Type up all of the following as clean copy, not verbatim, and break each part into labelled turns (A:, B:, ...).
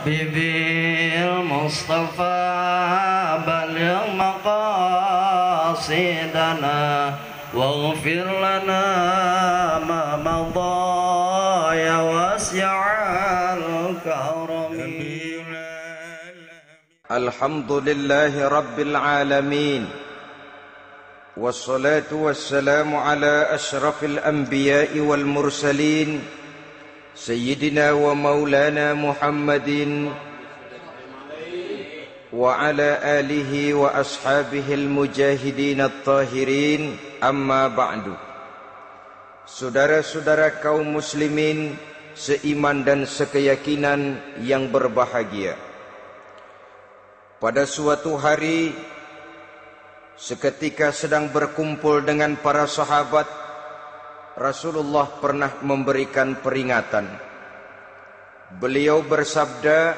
A: حبيبي المصطفى بلغ مقاصدنا واغفر لنا ما مضى يا واسع الكرم.
B: الحمد لله رب العالمين والصلاة والسلام على أشرف الأنبياء والمرسلين سيدنا ومولانا محمد وعلى آله وأصحابه المجاهدين الطاهرين. Amma ba'du. Saudara-saudara kaum muslimin seiman dan sekeyakinan yang berbahagia, pada suatu hari seketika sedang berkumpul dengan para sahabat, Rasulullah pernah memberikan peringatan. Beliau bersabda,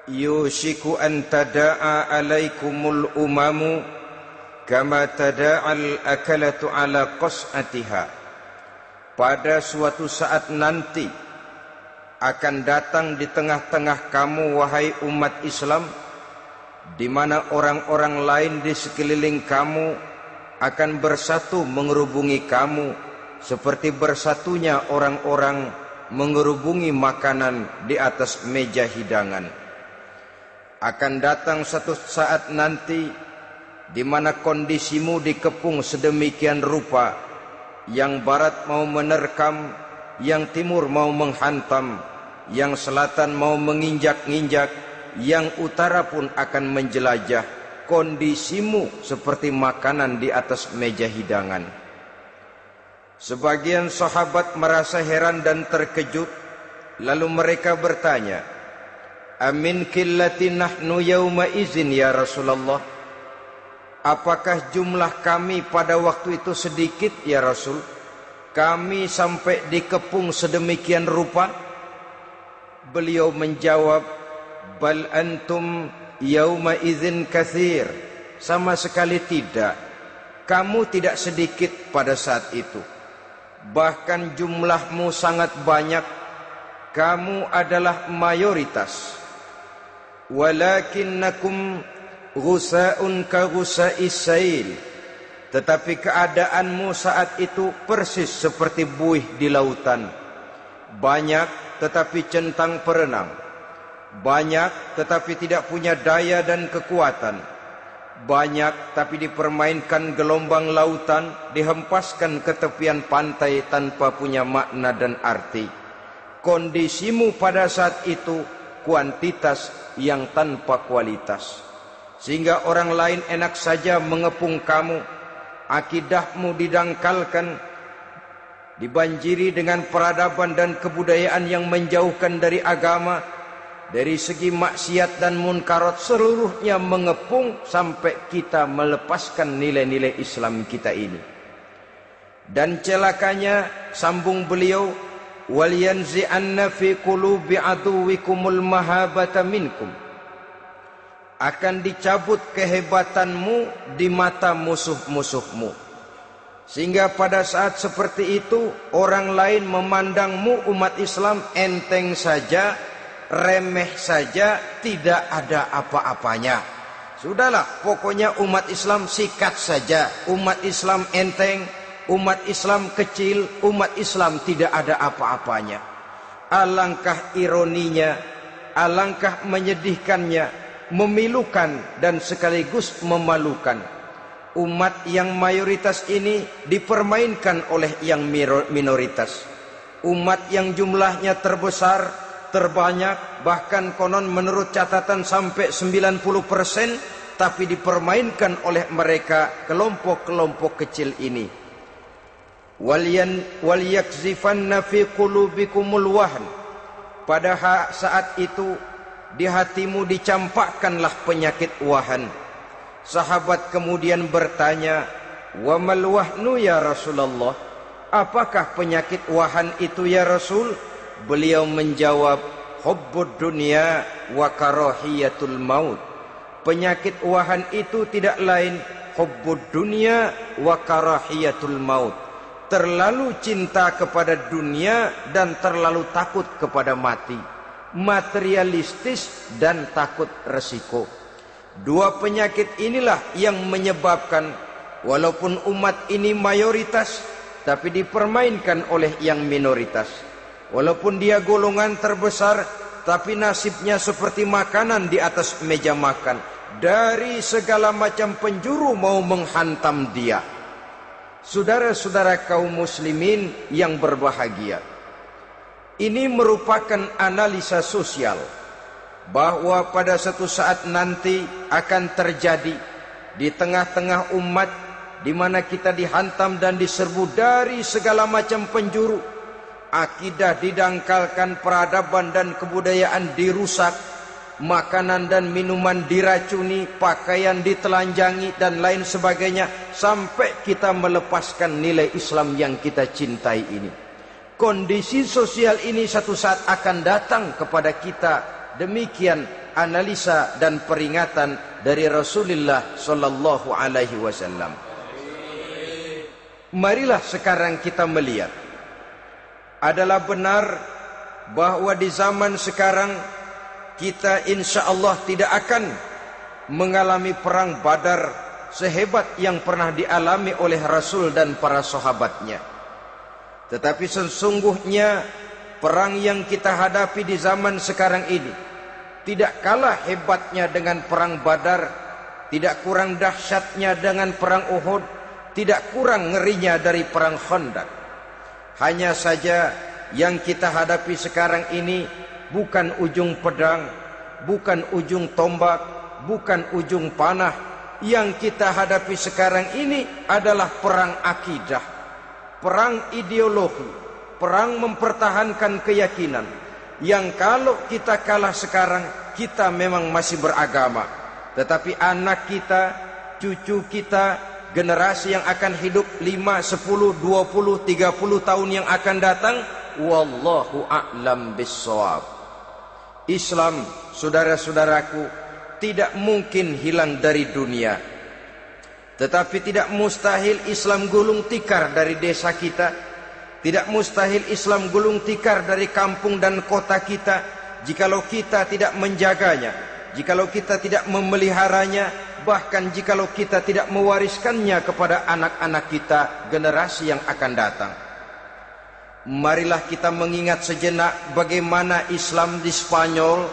B: yushiku an tada'a alaikumul umamu kama tada'al akalatu ala qas'atiha. Pada suatu saat nanti akan datang di tengah-tengah kamu wahai umat Islam, di mana orang-orang lain di sekeliling kamu akan bersatu mengerubungi kamu seperti bersatunya orang-orang mengerubungi makanan di atas meja hidangan. Akan datang satu saat nanti di mana kondisimu dikepung sedemikian rupa, yang barat mau menerkam, yang timur mau menghantam, yang selatan mau menginjak-injak, yang utara pun akan menjelajah. Kondisimu seperti makanan di atas meja hidangan. Sebagian sahabat merasa heran dan terkejut, lalu mereka bertanya, amin qillati nahnu yauma izin ya Rasulullah? Apakah jumlah kami pada waktu itu sedikit ya Rasul? Kami sampai dikepung sedemikian rupa? Beliau menjawab, bal antum yauma idzin katsir. Sama sekali tidak. Kamu tidak sedikit pada saat itu. Bahkan jumlahmu sangat banyak. Kamu adalah mayoritas. Walakinnakum ghusa'un ka ghusa'is sail. Tetapi keadaanmu saat itu persis seperti buih di lautan. Banyak tetapi centang perenang. Banyak tetapi tidak punya daya dan kekuatan. Banyak tapi dipermainkan gelombang lautan, dihempaskan ke tepian pantai tanpa punya makna dan arti. Kondisimu pada saat itu kuantitas yang tanpa kualitas, sehingga orang lain enak saja mengepung kamu. Akidahmu didangkalkan, dibanjiri dengan peradaban dan kebudayaan yang menjauhkan dari agama. Dari segi maksiat dan munkarat seluruhnya mengepung sampai kita melepaskan nilai-nilai Islam kita ini. Dan celakanya, sambung beliau, wal yanzi'anna fi qulubi aduwikumul mahabata minkum. Akan dicabut kehebatanmu di mata musuh-musuhmu, sehingga pada saat seperti itu orang lain memandangmu umat Islam enteng saja, remeh saja, tidak ada apa-apanya. Sudahlah, pokoknya umat Islam sikat saja. Umat Islam enteng, umat Islam kecil, umat Islam tidak ada apa-apanya. Alangkah ironinya, alangkah menyedihkannya, memilukan dan sekaligus memalukan. Umat yang mayoritas ini dipermainkan oleh yang minoritas. Umat yang jumlahnya terbesar, terbanyak, bahkan konon menurut catatan sampai 90%, tapi dipermainkan oleh mereka kelompok-kelompok kecil ini. Wal yakzifanna fi qulubikumul wahn. Pada saat itu di hatimu dicampakkanlah penyakit wahan. Sahabat kemudian bertanya, wa mal wahnu ya Rasulullah? Apakah penyakit wahan itu ya Rasul? Beliau menjawab, hubbud dunya wa karahiyatul maut. Penyakit wahan itu tidak lain hubbud dunya wa karahiyatul maut. Terlalu cinta kepada dunia dan terlalu takut kepada mati. materialistis dan takut resiko. Dua penyakit inilah yang menyebabkan walaupun umat ini mayoritas, tapi dipermainkan oleh yang minoritas. Walaupun dia golongan terbesar, tapi nasibnya seperti makanan di atas meja makan. Dari segala macam penjuru mau menghantam dia. Saudara-saudara kaum muslimin yang berbahagia, ini merupakan analisa sosial bahwa pada suatu saat nanti akan terjadi di tengah-tengah umat di mana kita dihantam dan diserbu dari segala macam penjuru. Akidah didangkalkan, peradaban dan kebudayaan dirusak, makanan dan minuman diracuni, pakaian ditelanjangi dan lain sebagainya, sampai kita melepaskan nilai Islam yang kita cintai ini. Kondisi sosial ini satu saat akan datang kepada kita. Demikian analisa dan peringatan dari Rasulullah sallallahu alaihi wasallam. Marilah sekarang kita melihat, adalah benar bahwa di zaman sekarang kita insya Allah tidak akan mengalami perang Badar sehebat yang pernah dialami oleh Rasul dan para sahabatnya. Tetapi sesungguhnya perang yang kita hadapi di zaman sekarang ini tidak kalah hebatnya dengan perang Badar, tidak kurang dahsyatnya dengan perang Uhud, tidak kurang ngerinya dari perang Khandaq. Hanya saja yang kita hadapi sekarang ini bukan ujung pedang, bukan ujung tombak, bukan ujung panah. Yang kita hadapi sekarang ini adalah perang akidah, perang ideologi, perang mempertahankan keyakinan. Yang kalau kita kalah sekarang, kita memang masih beragama. Tetapi anak kita, cucu kita, generasi yang akan hidup 5, 10, 20, 30 tahun yang akan datang, wallahu a'lam bissawab. Islam, saudara-saudaraku, tidak mungkin hilang dari dunia. Tetapi tidak mustahil Islam gulung tikar dari desa kita. Tidak mustahil Islam gulung tikar dari kampung dan kota kita, jikalau kita tidak menjaganya, jikalau kita tidak memeliharanya, bahkan jikalau kita tidak mewariskannya kepada anak-anak kita, generasi yang akan datang. Marilah kita mengingat sejenak bagaimana Islam di Spanyol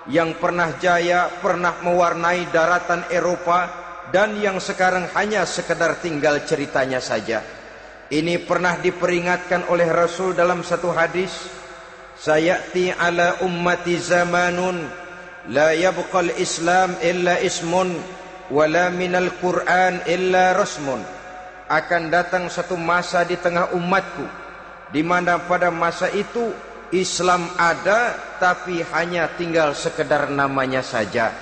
B: yang pernah jaya, pernah mewarnai daratan Eropa, dan yang sekarang hanya sekedar tinggal ceritanya saja. Ini pernah diperingatkan oleh Rasul dalam satu hadis, sayati ala ummati zamanun la yabqal Islam illa ismun wala minal Quran illa rasmun. Akan datang satu masa di tengah umatku di mana pada masa itu Islam ada tapi hanya tinggal sekedar namanya saja,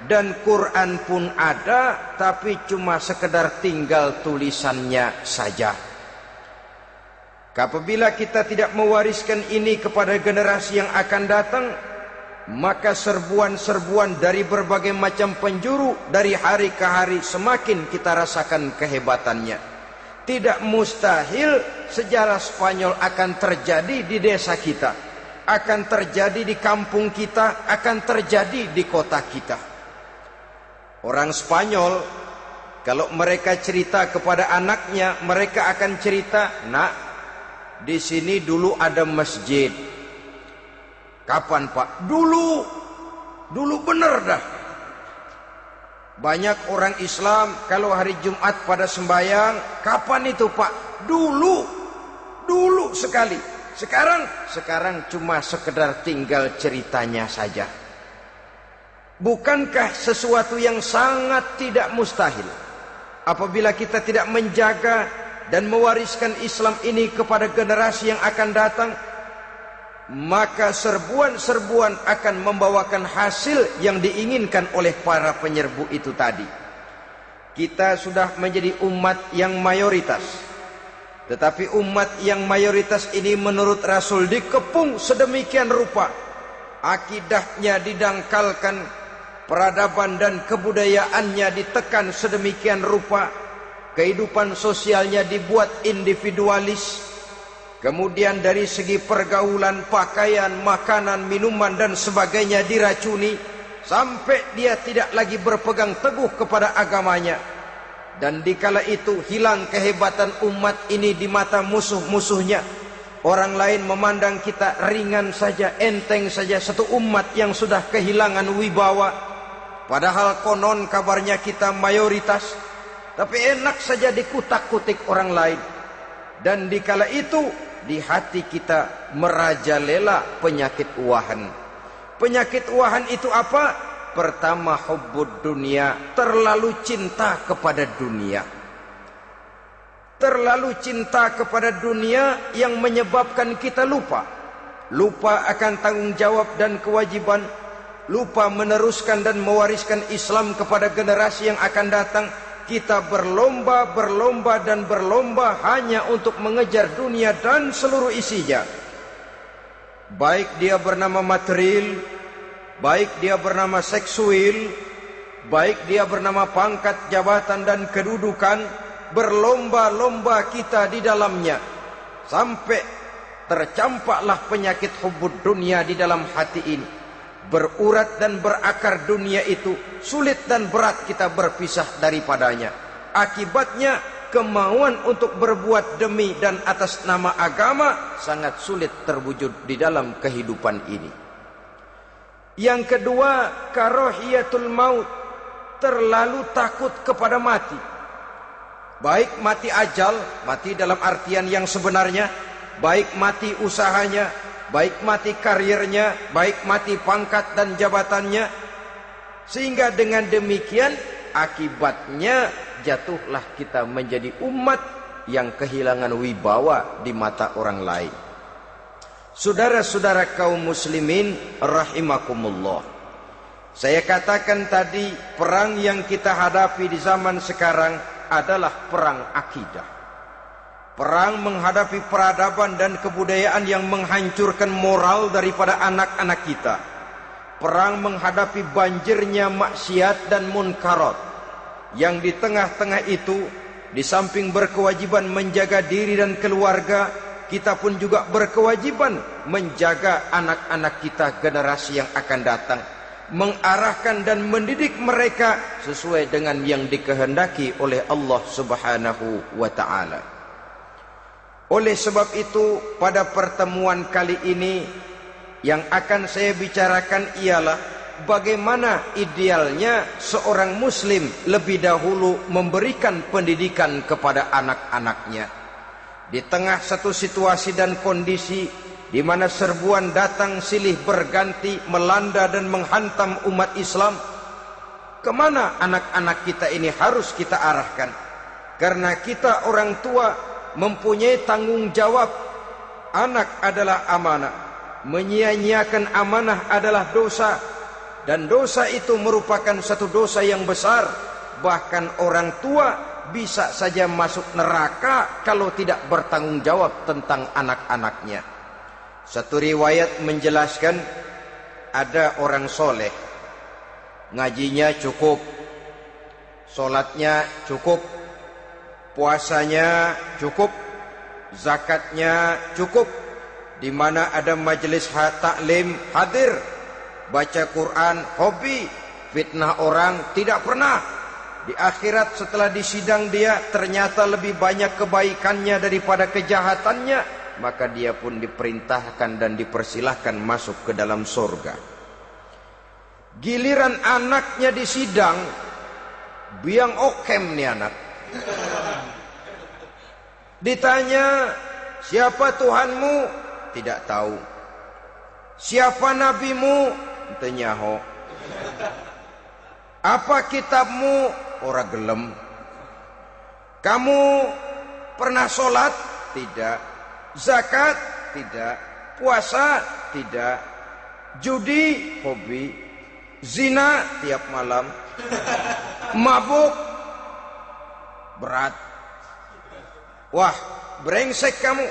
B: dan Quran pun ada tapi cuma sekedar tinggal tulisannya saja. Apabila kita tidak mewariskan ini kepada generasi yang akan datang, maka serbuan-serbuan dari berbagai macam penjuru dari hari ke hari semakin kita rasakan kehebatannya. Tidak mustahil sejarah Spanyol akan terjadi di desa kita, akan terjadi di kampung kita, akan terjadi di kota kita. Orang Spanyol kalau mereka cerita kepada anaknya, mereka akan cerita, "Nak, di sini dulu ada masjid." Kapan, Pak? Dulu bener dah. Banyak orang Islam kalau hari Jumat pada sembahyang, kapan itu, Pak? Dulu sekali. Sekarang cuma sekedar tinggal ceritanya saja. Bukankah sesuatu yang sangat tidak mustahil apabila kita tidak menjaga dan mewariskan Islam ini kepada generasi yang akan datang? Maka serbuan-serbuan akan membawakan hasil yang diinginkan oleh para penyerbu itu tadi. Kita sudah menjadi umat yang mayoritas, tetapi umat yang mayoritas ini menurut Rasul dikepung sedemikian rupa, akidahnya didangkalkan, peradaban dan kebudayaannya ditekan sedemikian rupa, kehidupan sosialnya dibuat individualis, Kemudian dari segi pergaulan, pakaian, makanan, minuman dan sebagainya diracuni, sampai dia tidak lagi berpegang teguh kepada agamanya. Dan dikala itu hilang kehebatan umat ini di mata musuh-musuhnya. Orang lain memandang kita ringan saja, enteng saja, satu umat yang sudah kehilangan wibawa. Padahal konon kabarnya kita mayoritas, tapi enak saja dikutak-kutik orang lain. Dan dikala itu di hati kita merajalela penyakit wahan. Penyakit wahan itu apa? Pertama, hubbud dunia, terlalu cinta kepada dunia. Terlalu cinta kepada dunia yang menyebabkan kita lupa akan tanggung jawab dan kewajiban, lupa meneruskan dan mewariskan Islam kepada generasi yang akan datang. Kita berlomba dan berlomba hanya untuk mengejar dunia dan seluruh isinya. Baik dia bernama material, baik dia bernama seksual, baik dia bernama pangkat, jabatan dan kedudukan, berlomba-lomba kita di dalamnya. Sampai tercampaklah penyakit hubbud dunia di dalam hati ini. Berurat dan berakar dunia itu, sulit dan berat kita berpisah daripadanya. Akibatnya kemauan untuk berbuat demi dan atas nama agama sangat sulit terwujud di dalam kehidupan ini. Yang kedua, karahiyatul maut, terlalu takut kepada mati. Baik mati ajal, mati dalam artian yang sebenarnya, baik mati usahanya, baik mati karirnya, baik mati pangkat dan jabatannya. Sehingga dengan demikian akibatnya jatuhlah kita menjadi umat yang kehilangan wibawa di mata orang lain. Saudara-saudara kaum muslimin rahimakumullah, saya katakan tadi, perang yang kita hadapi di zaman sekarang adalah perang akidah. Perang menghadapi peradaban dan kebudayaan yang menghancurkan moral daripada anak-anak kita. Perang menghadapi banjirnya maksiat dan munkarat. Yang di tengah-tengah itu, di samping berkewajiban menjaga diri dan keluarga, kita pun juga berkewajiban menjaga anak-anak kita, generasi yang akan datang. Mengarahkan dan mendidik mereka sesuai dengan yang dikehendaki oleh Allah Subhanahu wa ta'ala. Oleh sebab itu, pada pertemuan kali ini yang akan saya bicarakan ialah bagaimana idealnya seorang muslim lebih dahulu memberikan pendidikan kepada anak-anaknya. Di tengah satu situasi dan kondisi di mana serbuan datang silih berganti melanda dan menghantam umat Islam, kemana anak-anak kita ini harus kita arahkan? Karena kita orang tua mempunyai tanggung jawab. Anak adalah amanah, menyia-nyiakan amanah adalah dosa, dan dosa itu merupakan satu dosa yang besar. Bahkan orang tua bisa saja masuk neraka kalau tidak bertanggung jawab tentang anak-anaknya. Satu riwayat menjelaskan, ada orang soleh, ngajinya cukup, solatnya cukup, puasanya cukup, zakatnya cukup, di mana ada majelis taklim hadir, baca Quran hobi, fitnah orang tidak pernah. Di akhirat setelah disidang dia ternyata lebih banyak kebaikannya daripada kejahatannya, maka dia pun diperintahkan dan dipersilahkan masuk ke dalam surga. Giliran anaknya disidang, biang okem nih anak. Ditanya, siapa Tuhanmu? Tidak tahu. Siapa nabimu? Tenyaho. Apa kitabmu? Ora gelem. Kamu pernah sholat? Tidak. Zakat? Tidak. Puasa? Tidak. Judi? Hobi. Zina? Tiap malam. Mabuk? Berat. Wah, brengsek kamu.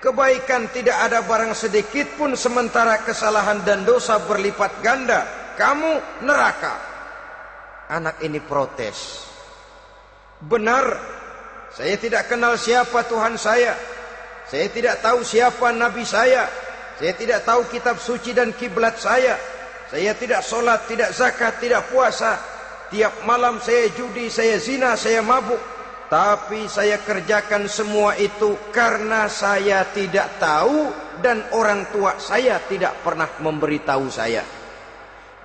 B: Kebaikan tidak ada barang sedikit pun, sementara kesalahan dan dosa berlipat ganda. Kamu neraka. Anak ini protes. Benar, saya tidak kenal siapa Tuhan saya. Saya tidak tahu siapa nabi saya. Saya tidak tahu kitab suci dan kiblat saya. Saya tidak sholat, tidak zakat, tidak puasa. Tiap malam saya judi, saya zina, saya mabuk. Tapi saya kerjakan semua itu karena saya tidak tahu dan orang tua saya tidak pernah memberitahu saya.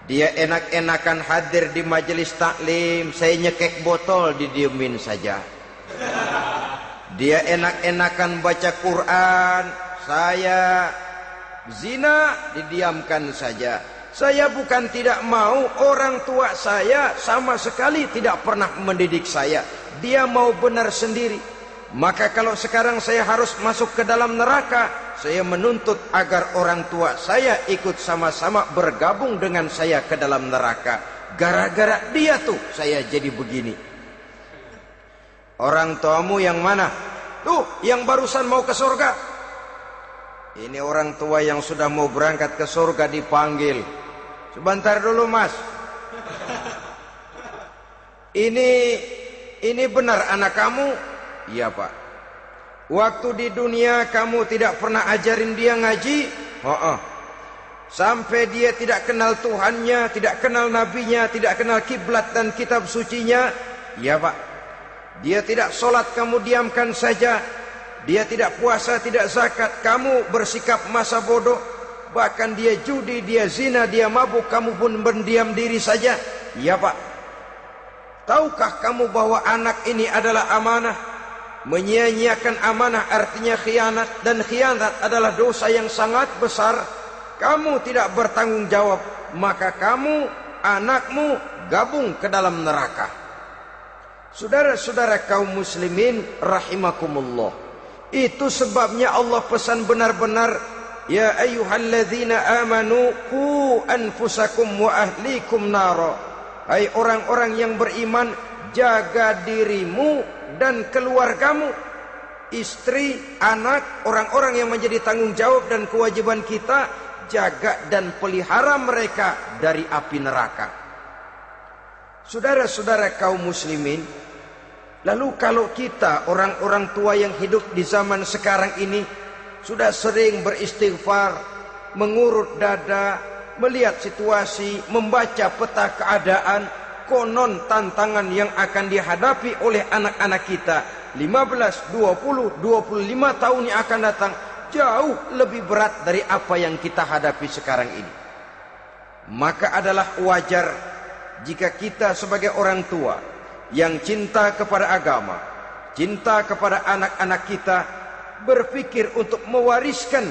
B: Dia enak-enakan hadir di majelis taklim, saya nyekek botol, didiemin saja. Dia enak-enakan baca Quran, saya zina, didiamkan saja. Saya bukan tidak mau, orang tua saya sama sekali tidak pernah mendidik saya. Dia mau benar sendiri. Maka kalau sekarang saya harus masuk ke dalam neraka, saya menuntut agar orang tua saya ikut sama-sama bergabung dengan saya ke dalam neraka. Gara-gara dia tuh saya jadi begini. Orang tuamu yang mana? Tuh, yang barusan mau ke surga. Ini orang tua yang sudah mau berangkat ke surga dipanggil. Sebentar dulu, Mas. Ini benar anak kamu? Iya, Pak. Waktu di dunia kamu tidak pernah ajarin dia ngaji? Sampai dia tidak kenal Tuhannya, tidak kenal nabinya, tidak kenal kiblat dan kitab sucinya? Iya, Pak. Dia tidak sholat, kamu diamkan saja. Dia tidak puasa, tidak zakat, kamu bersikap masa bodoh. Bahkan dia judi, dia zina, dia mabuk, kamu pun berdiam diri saja. Iya, Pak. Tahukah kamu bahwa anak ini adalah amanah? Menyia-nyiakan amanah artinya khianat, dan khianat adalah dosa yang sangat besar. Kamu tidak bertanggung jawab, maka kamu, anakmu gabung ke dalam neraka. Saudara-saudara kaum muslimin rahimakumullah. Itu sebabnya Allah pesan benar-benar, ya ayyuhalladzina amanu qu anfusakum wa ahlikum nara. Hai orang-orang yang beriman, jaga dirimu dan keluargamu, istri, anak, orang-orang yang menjadi tanggung jawab dan kewajiban kita, jaga dan pelihara mereka dari api neraka. Saudara-saudara kaum muslimin, lalu kalau kita orang-orang tua yang hidup di zaman sekarang ini sudah sering beristighfar, mengurut dada, melihat situasi, membaca peta keadaan, konon tantangan yang akan dihadapi oleh anak-anak kita 15, 20, 25 tahun yang akan datang jauh lebih berat dari apa yang kita hadapi sekarang ini. Maka adalah wajar jika kita sebagai orang tua yang cinta kepada agama, cinta kepada anak-anak kita, berpikir untuk mewariskan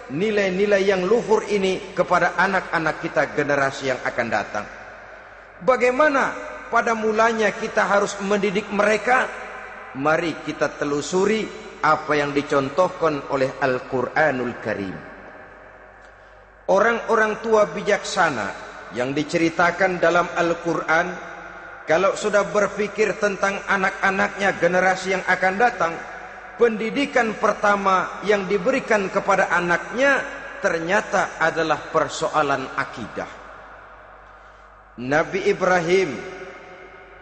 B: nilai-nilai yang luhur ini kepada anak-anak kita generasi yang akan datang. Bagaimana pada mulanya kita harus mendidik mereka? Mari kita telusuri apa yang dicontohkan oleh Al-Quranul Karim. Orang-orang tua bijaksana yang diceritakan dalam Al-Quran, kalau sudah berpikir tentang anak-anaknya generasi yang akan datang, pendidikan pertama yang diberikan kepada anaknya ternyata adalah persoalan akidah. Nabi Ibrahim,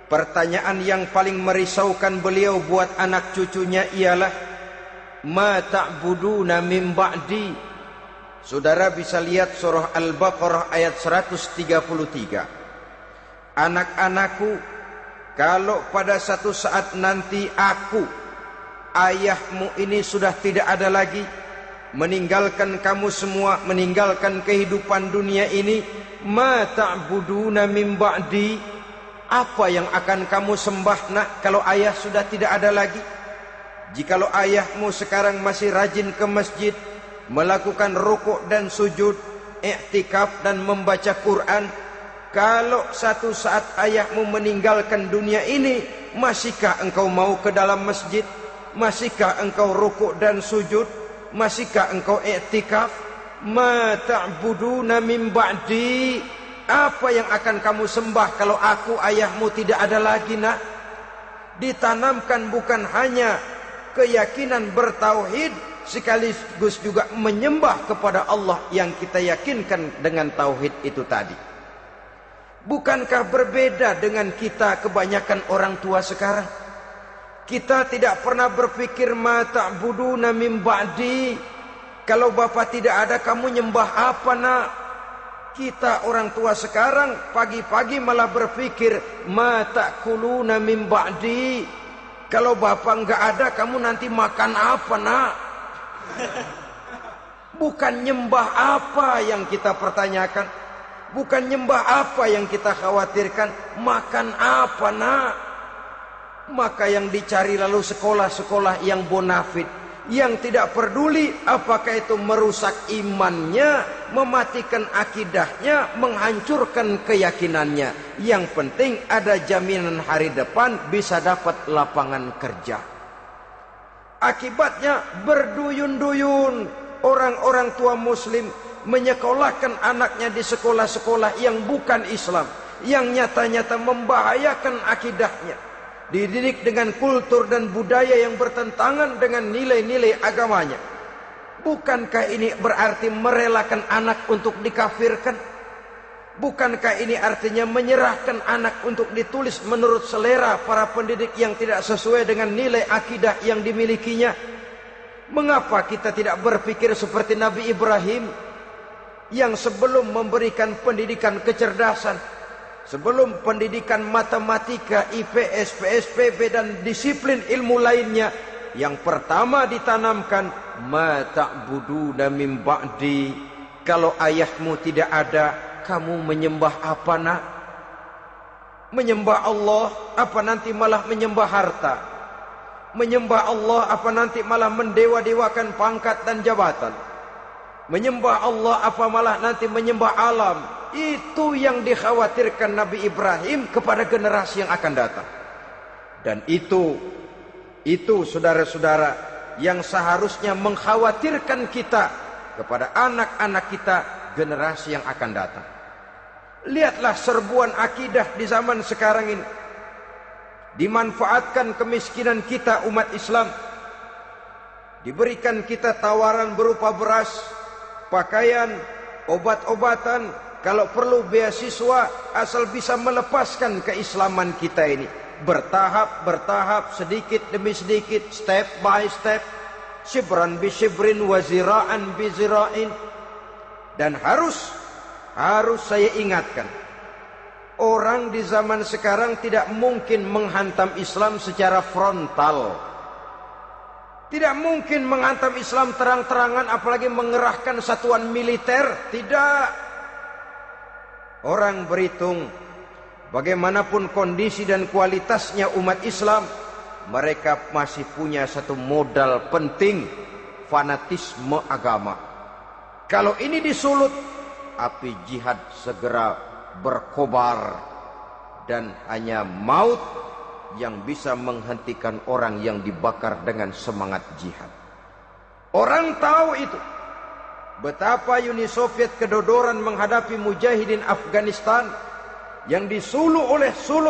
B: pertanyaan yang paling merisaukan beliau buat anak cucunya ialah, ma ta'buduna min ba'di. Saudara bisa lihat surah Al-Baqarah ayat 133. Anak-anakku, kalau pada satu saat nanti aku, ayahmu ini sudah tidak ada lagi, meninggalkan kamu semua, meninggalkan kehidupan dunia ini, ma ta'buduna min ba'di, apa yang akan kamu sembah nak kalau ayah sudah tidak ada lagi? Jikalau ayahmu sekarang masih rajin ke masjid, melakukan rukuk dan sujud, i'tikaf dan membaca Quran, kalau satu saat ayahmu meninggalkan dunia ini, masihkah engkau mau ke dalam masjid? Masihkah engkau rukuk dan sujud? Masihkah engkau i'tikaf? Ma ta'buduna min ba'di, apa yang akan kamu sembah kalau aku ayahmu tidak ada lagi nak? Ditanamkan bukan hanya keyakinan bertauhid, sekaligus juga menyembah kepada Allah yang kita yakinkan dengan tauhid itu tadi. Bukankah berbeda dengan kita kebanyakan orang tua sekarang? Kita tidak pernah berpikir ma ta'buduna min ba'di. Kalau bapak tidak ada, kamu nyembah apa nak? Kita orang tua sekarang pagi-pagi malah berpikir ma ta'kuluna min ba'di. Kalau bapak enggak ada, kamu nanti makan apa nak? Bukan nyembah apa yang kita pertanyakan, bukan nyembah apa yang kita khawatirkan, makan apa nak? Maka yang dicari lalu sekolah-sekolah yang bonafit, yang tidak peduli apakah itu merusak imannya, mematikan akidahnya, menghancurkan keyakinannya. Yang penting ada jaminan hari depan bisa dapat lapangan kerja. Akibatnya berduyun-duyun orang-orang tua muslim menyekolahkan anaknya di sekolah-sekolah yang bukan Islam, yang nyata-nyata membahayakan akidahnya. Dididik dengan kultur dan budaya yang bertentangan dengan nilai-nilai agamanya. Bukankah ini berarti merelakan anak untuk dikafirkan? Bukankah ini artinya menyerahkan anak untuk ditulis menurut selera para pendidik yang tidak sesuai dengan nilai akidah yang dimilikinya? Mengapa kita tidak berpikir seperti Nabi Ibrahim yang sebelum memberikan pendidikan kecerdasan, sebelum pendidikan matematika, IPS, PSPB dan disiplin ilmu lainnya, yang pertama ditanamkan ma ta'buduna min ba'di. Kalau ayahmu tidak ada, kamu menyembah apa nak? Menyembah Allah apa nanti malah menyembah harta? Menyembah Allah apa nanti malah mendewa-dewakan pangkat dan jabatan? Menyembah Allah apa malah nanti menyembah alam? Itu yang dikhawatirkan Nabi Ibrahim kepada generasi yang akan datang. Dan itu saudara-saudara yang seharusnya mengkhawatirkan kita kepada anak-anak kita, generasi yang akan datang. Lihatlah serbuan akidah di zaman sekarang ini. Dimanfaatkan kemiskinan kita umat Islam. Diberikan kita tawaran berupa beras, pakaian, obat-obatan, kalau perlu beasiswa, asal bisa melepaskan keislaman kita ini. Bertahap, sedikit demi sedikit, step by step, shibran bi shibrin wa zira'an bi zira'in. Dan harus saya ingatkan, orang di zaman sekarang tidak mungkin menghantam Islam secara frontal. Tidak mungkin menghantam Islam terang-terangan, apalagi mengerahkan satuan militer. Tidak. Orang berhitung bagaimanapun kondisi dan kualitasnya umat Islam, mereka masih punya satu modal penting, fanatisme agama. Kalau ini disulut, api jihad segera berkobar, dan hanya maut yang bisa menghentikan orang yang dibakar dengan semangat jihad. Orang tahu itu. Betapa Uni Soviet kedodoran menghadapi mujahidin Afghanistan yang disulut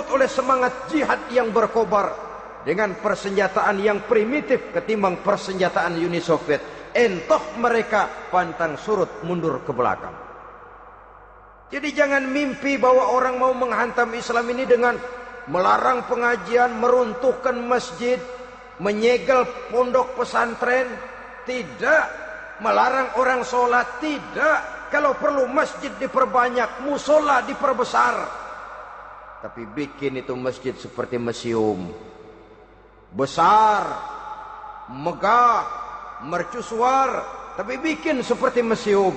B: oleh semangat jihad yang berkobar dengan persenjataan yang primitif ketimbang persenjataan Uni Soviet. Entah mereka pantang surut mundur ke belakang. Jadi jangan mimpi bahwa orang mau menghantam Islam ini dengan melarang pengajian, meruntuhkan masjid, menyegel pondok pesantren. Tidak. Melarang orang sholat, tidak. Kalau perlu masjid diperbanyak, musola diperbesar. Tapi bikin itu masjid seperti museum, besar, megah, mercusuar, tapi bikin seperti museum.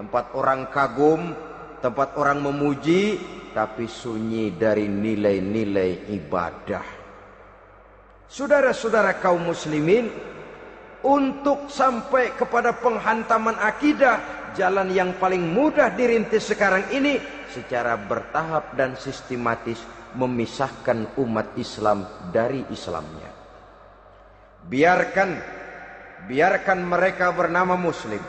B: Tempat orang kagum, tempat orang memuji, tapi sunyi dari nilai-nilai ibadah. Saudara-saudara kaum muslimin, untuk sampai kepada penghantaman akidah, jalan yang paling mudah dirintis sekarang ini secara bertahap dan sistematis, memisahkan umat Islam dari Islamnya. Biarkan mereka bernama Muslim.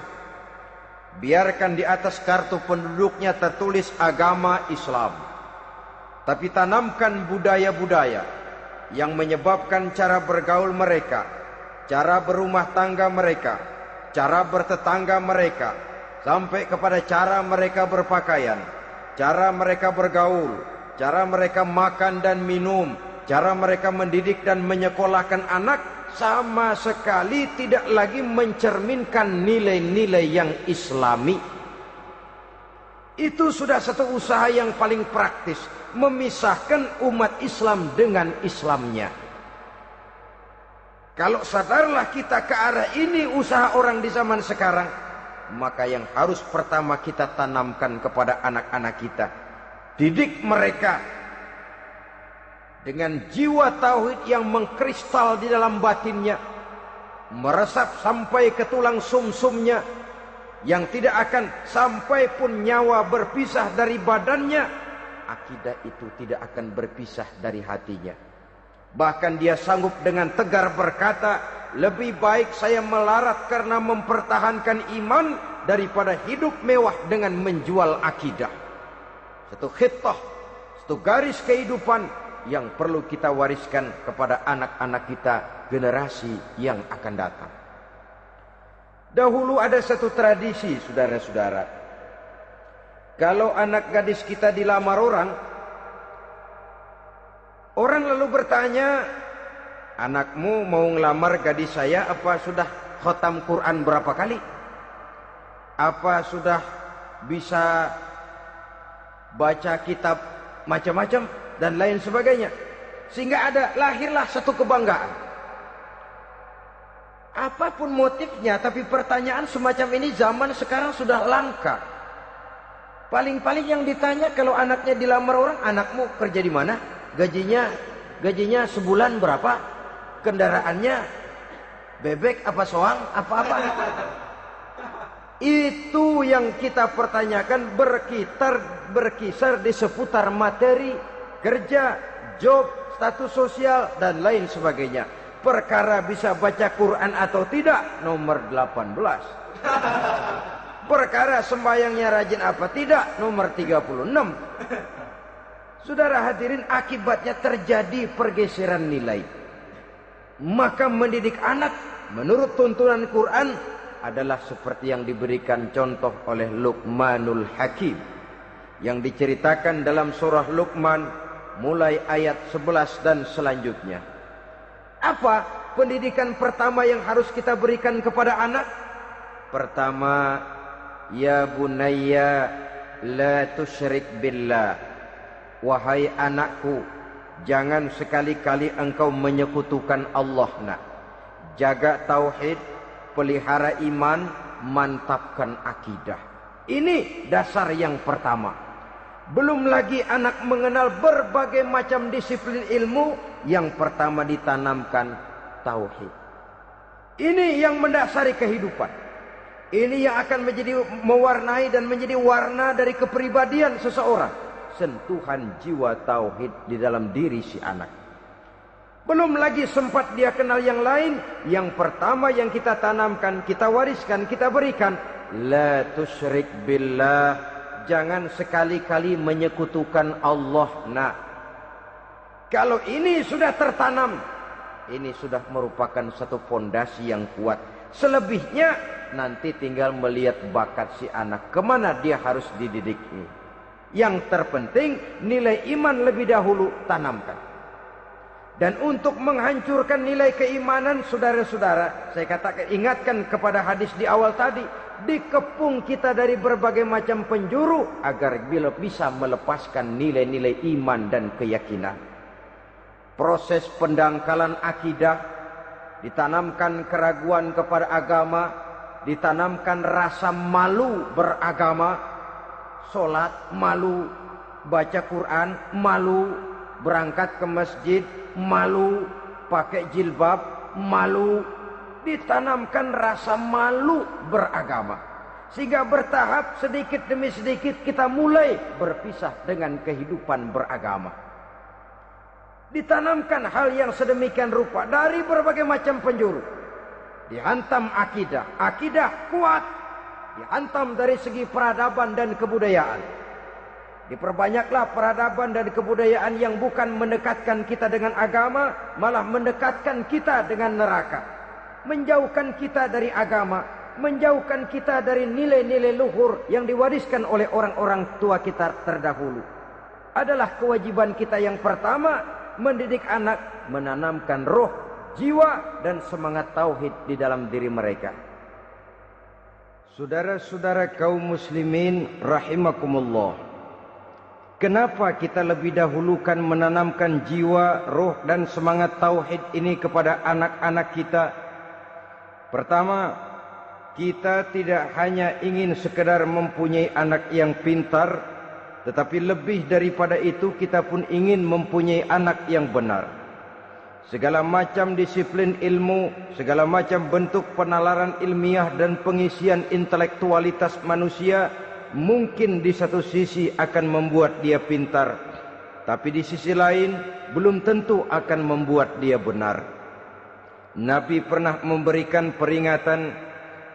B: Biarkan di atas kartu penduduknya tertulis agama Islam. Tapi tanamkan budaya-budaya yang menyebabkan cara bergaul mereka, cara berumah tangga mereka, cara bertetangga mereka, sampai kepada cara mereka berpakaian, cara mereka bergaul, cara mereka makan dan minum, Cara mereka mendidik dan menyekolahkan anak sama sekali tidak lagi mencerminkan nilai-nilai yang islami. Itu sudah satu usaha yang paling praktis, memisahkan umat Islam dengan Islamnya. Kalau sadarlah kita ke arah ini usaha orang di zaman sekarang, maka yang harus pertama kita tanamkan kepada anak-anak kita, didik mereka dengan jiwa tauhid yang mengkristal di dalam batinnya, meresap sampai ke tulang sumsumnya, yang tidak akan sampai pun nyawa berpisah dari badannya, akidah itu tidak akan berpisah dari hatinya. Bahkan dia sanggup dengan tegar berkata, lebih baik saya melarat karena mempertahankan iman daripada hidup mewah dengan menjual akidah. Satu khittah, satu garis kehidupan yang perlu kita wariskan kepada anak-anak kita, generasi yang akan datang. Dahulu ada satu tradisi, saudara-saudara. Kalau anak gadis kita dilamar orang lalu bertanya, anakmu mau ngelamar gadis saya, apa sudah khatam Quran berapa kali? Apa sudah bisa baca kitab macam-macam dan lain sebagainya? Sehingga lahirlah satu kebanggaan. Apapun motifnya, tapi pertanyaan semacam ini zaman sekarang sudah langka. Paling-paling yang ditanya kalau anaknya dilamar orang, anakmu kerja di mana? Gajinya sebulan berapa? Kendaraannya bebek apa soang? Apa-apa? Itu yang kita pertanyakan, berkisar di seputar materi, kerja, job, status sosial, dan lain sebagainya. Perkara bisa baca Quran atau tidak, nomor 18. Perkara sembahyangnya rajin apa tidak, nomor 36. Saudara hadirin, akibatnya terjadi pergeseran nilai. Maka mendidik anak menurut tuntunan Quran adalah seperti yang diberikan contoh oleh Luqmanul Hakim, yang diceritakan dalam surah Luqman mulai ayat 11 dan selanjutnya. Apa pendidikan pertama yang harus kita berikan kepada anak? Pertama, ya bunayya la tusyrik billah. Wahai anakku, jangan sekali-kali engkau menyekutukan Allah. Nak, jaga tauhid, pelihara iman, mantapkan akidah. Ini dasar yang pertama. Belum lagi anak mengenal berbagai macam disiplin ilmu, yang pertama ditanamkan tauhid. Ini yang mendasari kehidupan. Ini yang akan mewarnai dan menjadi warna dari kepribadian seseorang. Sentuhan jiwa tauhid di dalam diri si anak. Belum lagi sempat dia kenal yang lain. Yang pertama yang kita tanamkan, kita wariskan, kita berikan, la tusyrik billah. Jangan sekali-kali menyekutukan Allah. Nah, kalau ini sudah tertanam, ini sudah merupakan satu fondasi yang kuat. Selebihnya nanti tinggal melihat bakat si anak, kemana dia harus dididik. Yang terpenting nilai iman lebih dahulu tanamkan. Dan untuk menghancurkan nilai keimanan, saudara-saudara, saya katakan, ingatkan kepada hadis di awal tadi, dikepung kita dari berbagai macam penjuru agar bila bisa melepaskan nilai-nilai iman dan keyakinan. Proses pendangkalan akidah, ditanamkan keraguan kepada agama, ditanamkan rasa malu beragama, sholat malu, baca Quran malu, berangkat ke masjid malu, pakai jilbab malu. Ditanamkan rasa malu beragama, sehingga bertahap sedikit demi sedikit kita mulai berpisah dengan kehidupan beragama. Ditanamkan hal yang sedemikian rupa dari berbagai macam penjuru. Dihantam akidah, akidah kuat, dihantam dari segi peradaban dan kebudayaan. Diperbanyaklah peradaban dan kebudayaan yang bukan mendekatkan kita dengan agama, malah mendekatkan kita dengan neraka. Menjauhkan kita dari agama, menjauhkan kita dari nilai-nilai luhur yang diwariskan oleh orang-orang tua kita terdahulu. Adalah kewajiban kita yang pertama, mendidik anak, menanamkan roh, jiwa dan semangat tauhid di dalam diri mereka. Saudara-saudara kaum muslimin rahimakumullah, kenapa kita lebih dahulukan menanamkan jiwa, roh dan semangat tauhid ini kepada anak-anak kita? Pertama, kita tidak hanya ingin sekedar mempunyai anak yang pintar, tetapi lebih daripada itu kita pun ingin mempunyai anak yang benar. Segala macam disiplin ilmu, segala macam bentuk penalaran ilmiah dan pengisian intelektualitas manusia mungkin di satu sisi akan membuat dia pintar, tapi di sisi lain belum tentu akan membuat dia benar. Nabi pernah memberikan peringatan,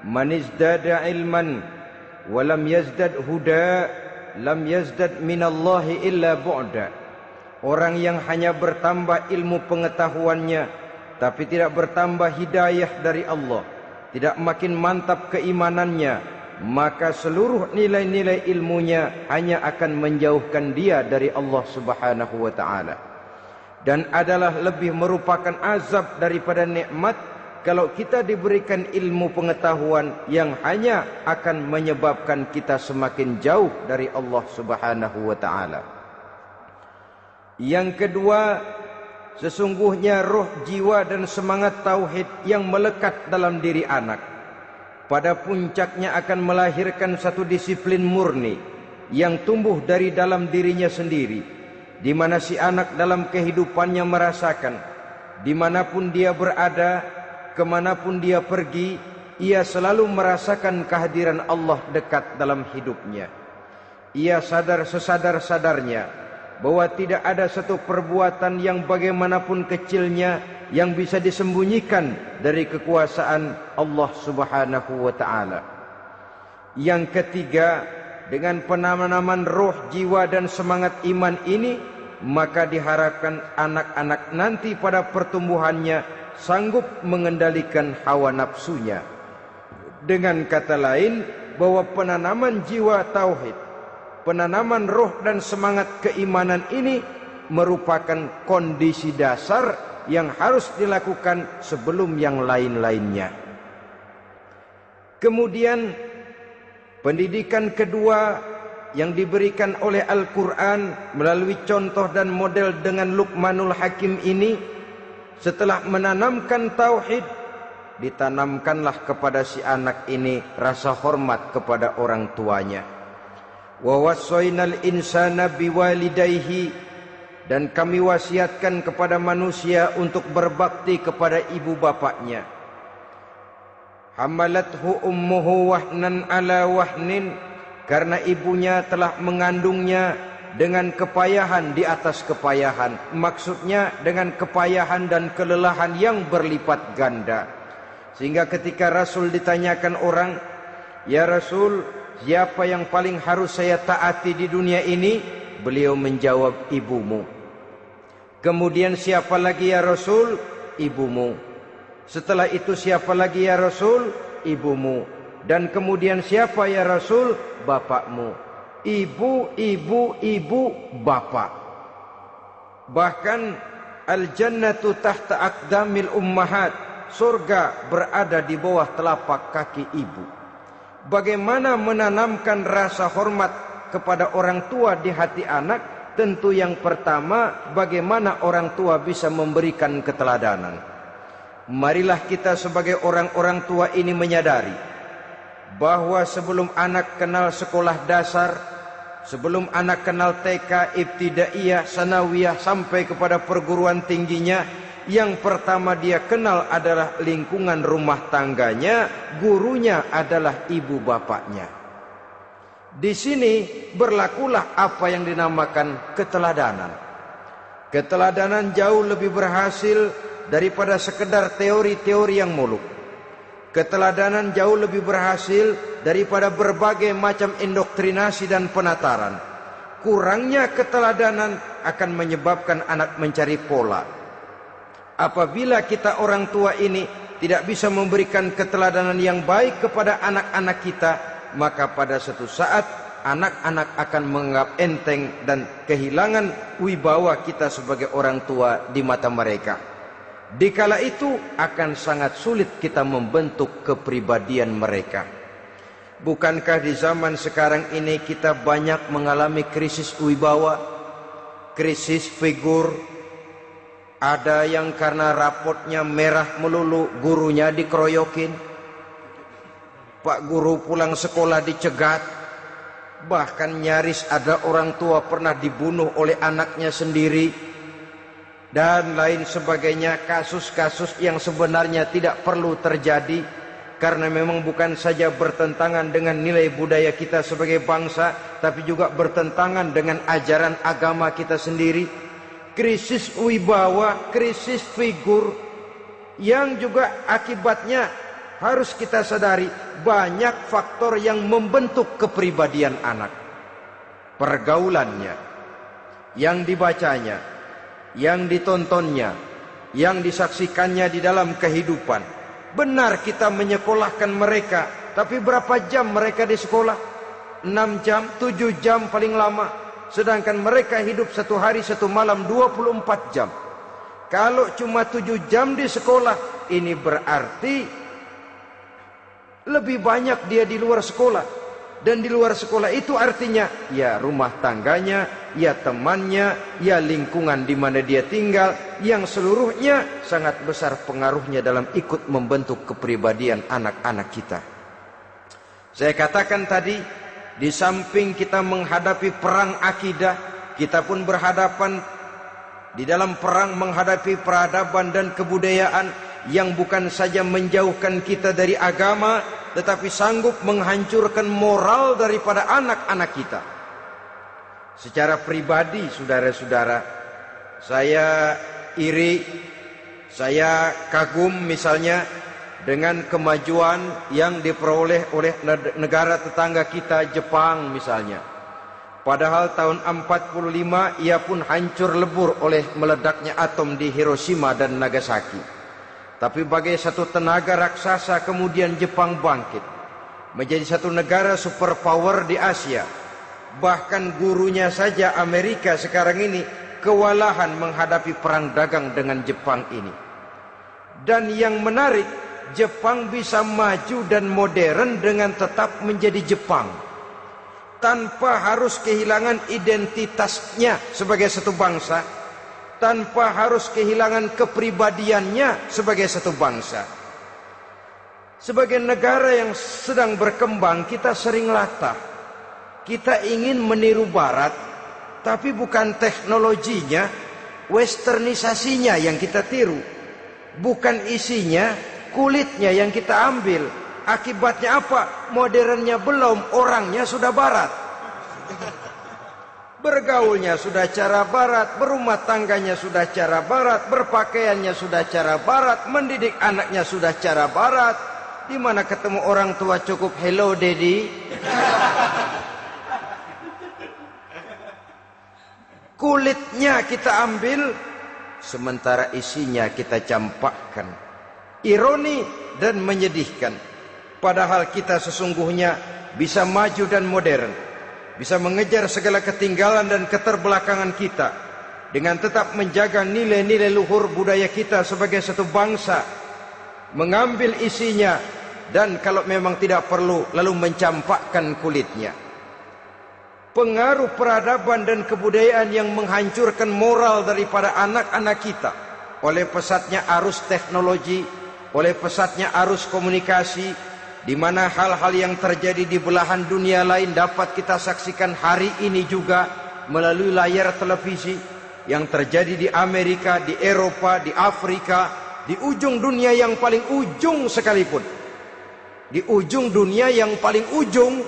B: man izdada ilman walam yazdad huda lam yazdad minallahi illa bu'da. Orang yang hanya bertambah ilmu pengetahuannya tapi tidak bertambah hidayah dari Allah, tidak makin mantap keimanannya, maka seluruh nilai-nilai ilmunya hanya akan menjauhkan dia dari Allah Subhanahu wa taala. Dan adalah lebih merupakan azab daripada nikmat kalau kita diberikan ilmu pengetahuan yang hanya akan menyebabkan kita semakin jauh dari Allah Subhanahu wa taala. Yang kedua, sesungguhnya roh, jiwa dan semangat tauhid yang melekat dalam diri anak pada puncaknya akan melahirkan satu disiplin murni yang tumbuh dari dalam dirinya sendiri, di mana si anak dalam kehidupannya merasakan dimanapun dia berada, kemanapun dia pergi, ia selalu merasakan kehadiran Allah dekat dalam hidupnya. Ia sadar sesadar-sadarnya bahwa tidak ada satu perbuatan yang bagaimanapun kecilnya yang bisa disembunyikan dari kekuasaan Allah Subhanahu wa taala. Yang ketiga, dengan penanaman roh, jiwa dan semangat iman ini, maka diharapkan anak-anak nanti pada pertumbuhannya sanggup mengendalikan hawa nafsunya. Dengan kata lain, bahwa penanaman jiwa tauhid, penanaman roh dan semangat keimanan ini merupakan kondisi dasar yang harus dilakukan sebelum yang lain-lainnya. Kemudian pendidikan kedua yang diberikan oleh Al-Quran melalui contoh dan model dengan Luqmanul Hakim ini, setelah menanamkan tauhid, ditanamkanlah kepada si anak ini rasa hormat kepada orang tuanya. Wa wassaynal insana biwalidayhi, dan kami wasiatkan kepada manusia untuk berbakti kepada ibu bapaknya. Hamalathu ummuhu wahnan ala wahnin, karena ibunya telah mengandungnya dengan kepayahan di atas kepayahan. Maksudnya dengan kepayahan dan kelelahan yang berlipat ganda. Sehingga ketika Rasul ditanyakan orang, "Ya Rasul, siapa yang paling harus saya taati di dunia ini?" Beliau menjawab, "Ibumu." Kemudian, "Siapa lagi ya Rasul?" "Ibumu." Setelah itu, "Siapa lagi ya Rasul?" "Ibumu." Dan kemudian, "Siapa ya Rasul?" "Bapakmu." Ibu, ibu, ibu, bapak. Bahkan al-jannatu tahta aqdamil ummahat, surga berada di bawah telapak kaki ibu. Bagaimana menanamkan rasa hormat kepada orang tua di hati anak? Tentu yang pertama, bagaimana orang tua bisa memberikan keteladanan. Marilah kita sebagai orang-orang tua ini menyadari bahwa sebelum anak kenal sekolah dasar, sebelum anak kenal TK, ibtidaiyah, sanawiyah sampai kepada perguruan tingginya, yang pertama dia kenal adalah lingkungan rumah tangganya, gurunya adalah ibu bapaknya. Di sini berlakulah apa yang dinamakan keteladanan. Keteladanan jauh lebih berhasil daripada sekedar teori-teori yang muluk. Keteladanan jauh lebih berhasil daripada berbagai macam indoktrinasi dan penataran. Kurangnya keteladanan akan menyebabkan anak mencari pola. Apabila kita orang tua ini tidak bisa memberikan keteladanan yang baik kepada anak-anak kita, maka pada suatu saat anak-anak akan menganggap enteng dan kehilangan wibawa kita sebagai orang tua di mata mereka. Dikala itu akan sangat sulit kita membentuk kepribadian mereka. Bukankah di zaman sekarang ini kita banyak mengalami krisis wibawa, krisis figur? Ada yang karena rapotnya merah melulu, gurunya dikeroyokin. Pak guru pulang sekolah dicegat. Bahkan nyaris ada orang tua pernah dibunuh oleh anaknya sendiri. Dan lain sebagainya, kasus-kasus yang sebenarnya tidak perlu terjadi. Karena memang bukan saja bertentangan dengan nilai budaya kita sebagai bangsa, tapi juga bertentangan dengan ajaran agama kita sendiri. Krisis wibawa, krisis figur, yang juga akibatnya harus kita sadari banyak faktor yang membentuk kepribadian anak. Pergaulannya, yang dibacanya, yang ditontonnya, yang disaksikannya di dalam kehidupan. Benar kita menyekolahkan mereka, tapi berapa jam mereka di sekolah? 6 jam, 7 jam paling lama. Sedangkan mereka hidup 1 hari 1 malam 24 jam. Kalau cuma 7 jam di sekolah, ini berarti lebih banyak dia di luar sekolah. Dan di luar sekolah itu artinya ya rumah tangganya, ya temannya, ya lingkungan di mana dia tinggal, yang seluruhnya sangat besar pengaruhnya dalam ikut membentuk kepribadian anak-anak kita. Saya katakan tadi, di samping kita menghadapi perang akidah, kita pun berhadapan di dalam perang menghadapi peradaban dan kebudayaan yang bukan saja menjauhkan kita dari agama, tetapi sanggup menghancurkan moral daripada anak-anak kita. Secara pribadi, saudara-saudara, saya iri, saya kagum misalnya dengan kemajuan yang diperoleh oleh negara tetangga kita, Jepang misalnya. Padahal tahun 45 ia pun hancur lebur oleh meledaknya atom di Hiroshima dan Nagasaki. Tapi bagai satu tenaga raksasa kemudian Jepang bangkit menjadi satu negara superpower di Asia. Bahkan gurunya saja Amerika sekarang ini kewalahan menghadapi perang dagang dengan Jepang ini. Dan yang menarik, Jepang bisa maju dan modern dengan tetap menjadi Jepang, tanpa harus kehilangan identitasnya sebagai satu bangsa, tanpa harus kehilangan kepribadiannya sebagai satu bangsa. Sebagai negara yang sedang berkembang, kita sering latah. Kita ingin meniru Barat, tapi bukan teknologinya, westernisasinya yang kita tiru. Bukan isinya, kulitnya yang kita ambil. Akibatnya apa? Modernnya belum, orangnya sudah Barat. Bergaulnya sudah cara Barat, berumah tangganya sudah cara Barat, berpakaiannya sudah cara Barat, mendidik anaknya sudah cara Barat. Di mana ketemu orang tua cukup hello daddy. Kulitnya kita ambil, sementara isinya kita campakkan. Ironi dan menyedihkan. Padahal kita sesungguhnya bisa maju dan modern, bisa mengejar segala ketinggalan dan keterbelakangan kita, dengan tetap menjaga nilai-nilai luhur budaya kita sebagai satu bangsa, mengambil isinya, dan kalau memang tidak perlu, lalu mencampakkan kulitnya. Pengaruh peradaban dan kebudayaan yang menghancurkan moral daripada anak-anak kita oleh pesatnya arus teknologi, oleh pesatnya arus komunikasi, di mana hal-hal yang terjadi di belahan dunia lain dapat kita saksikan hari ini juga melalui layar televisi. Yang terjadi di Amerika, di Eropa, di Afrika, di ujung dunia yang paling ujung sekalipun, di ujung dunia yang paling ujung,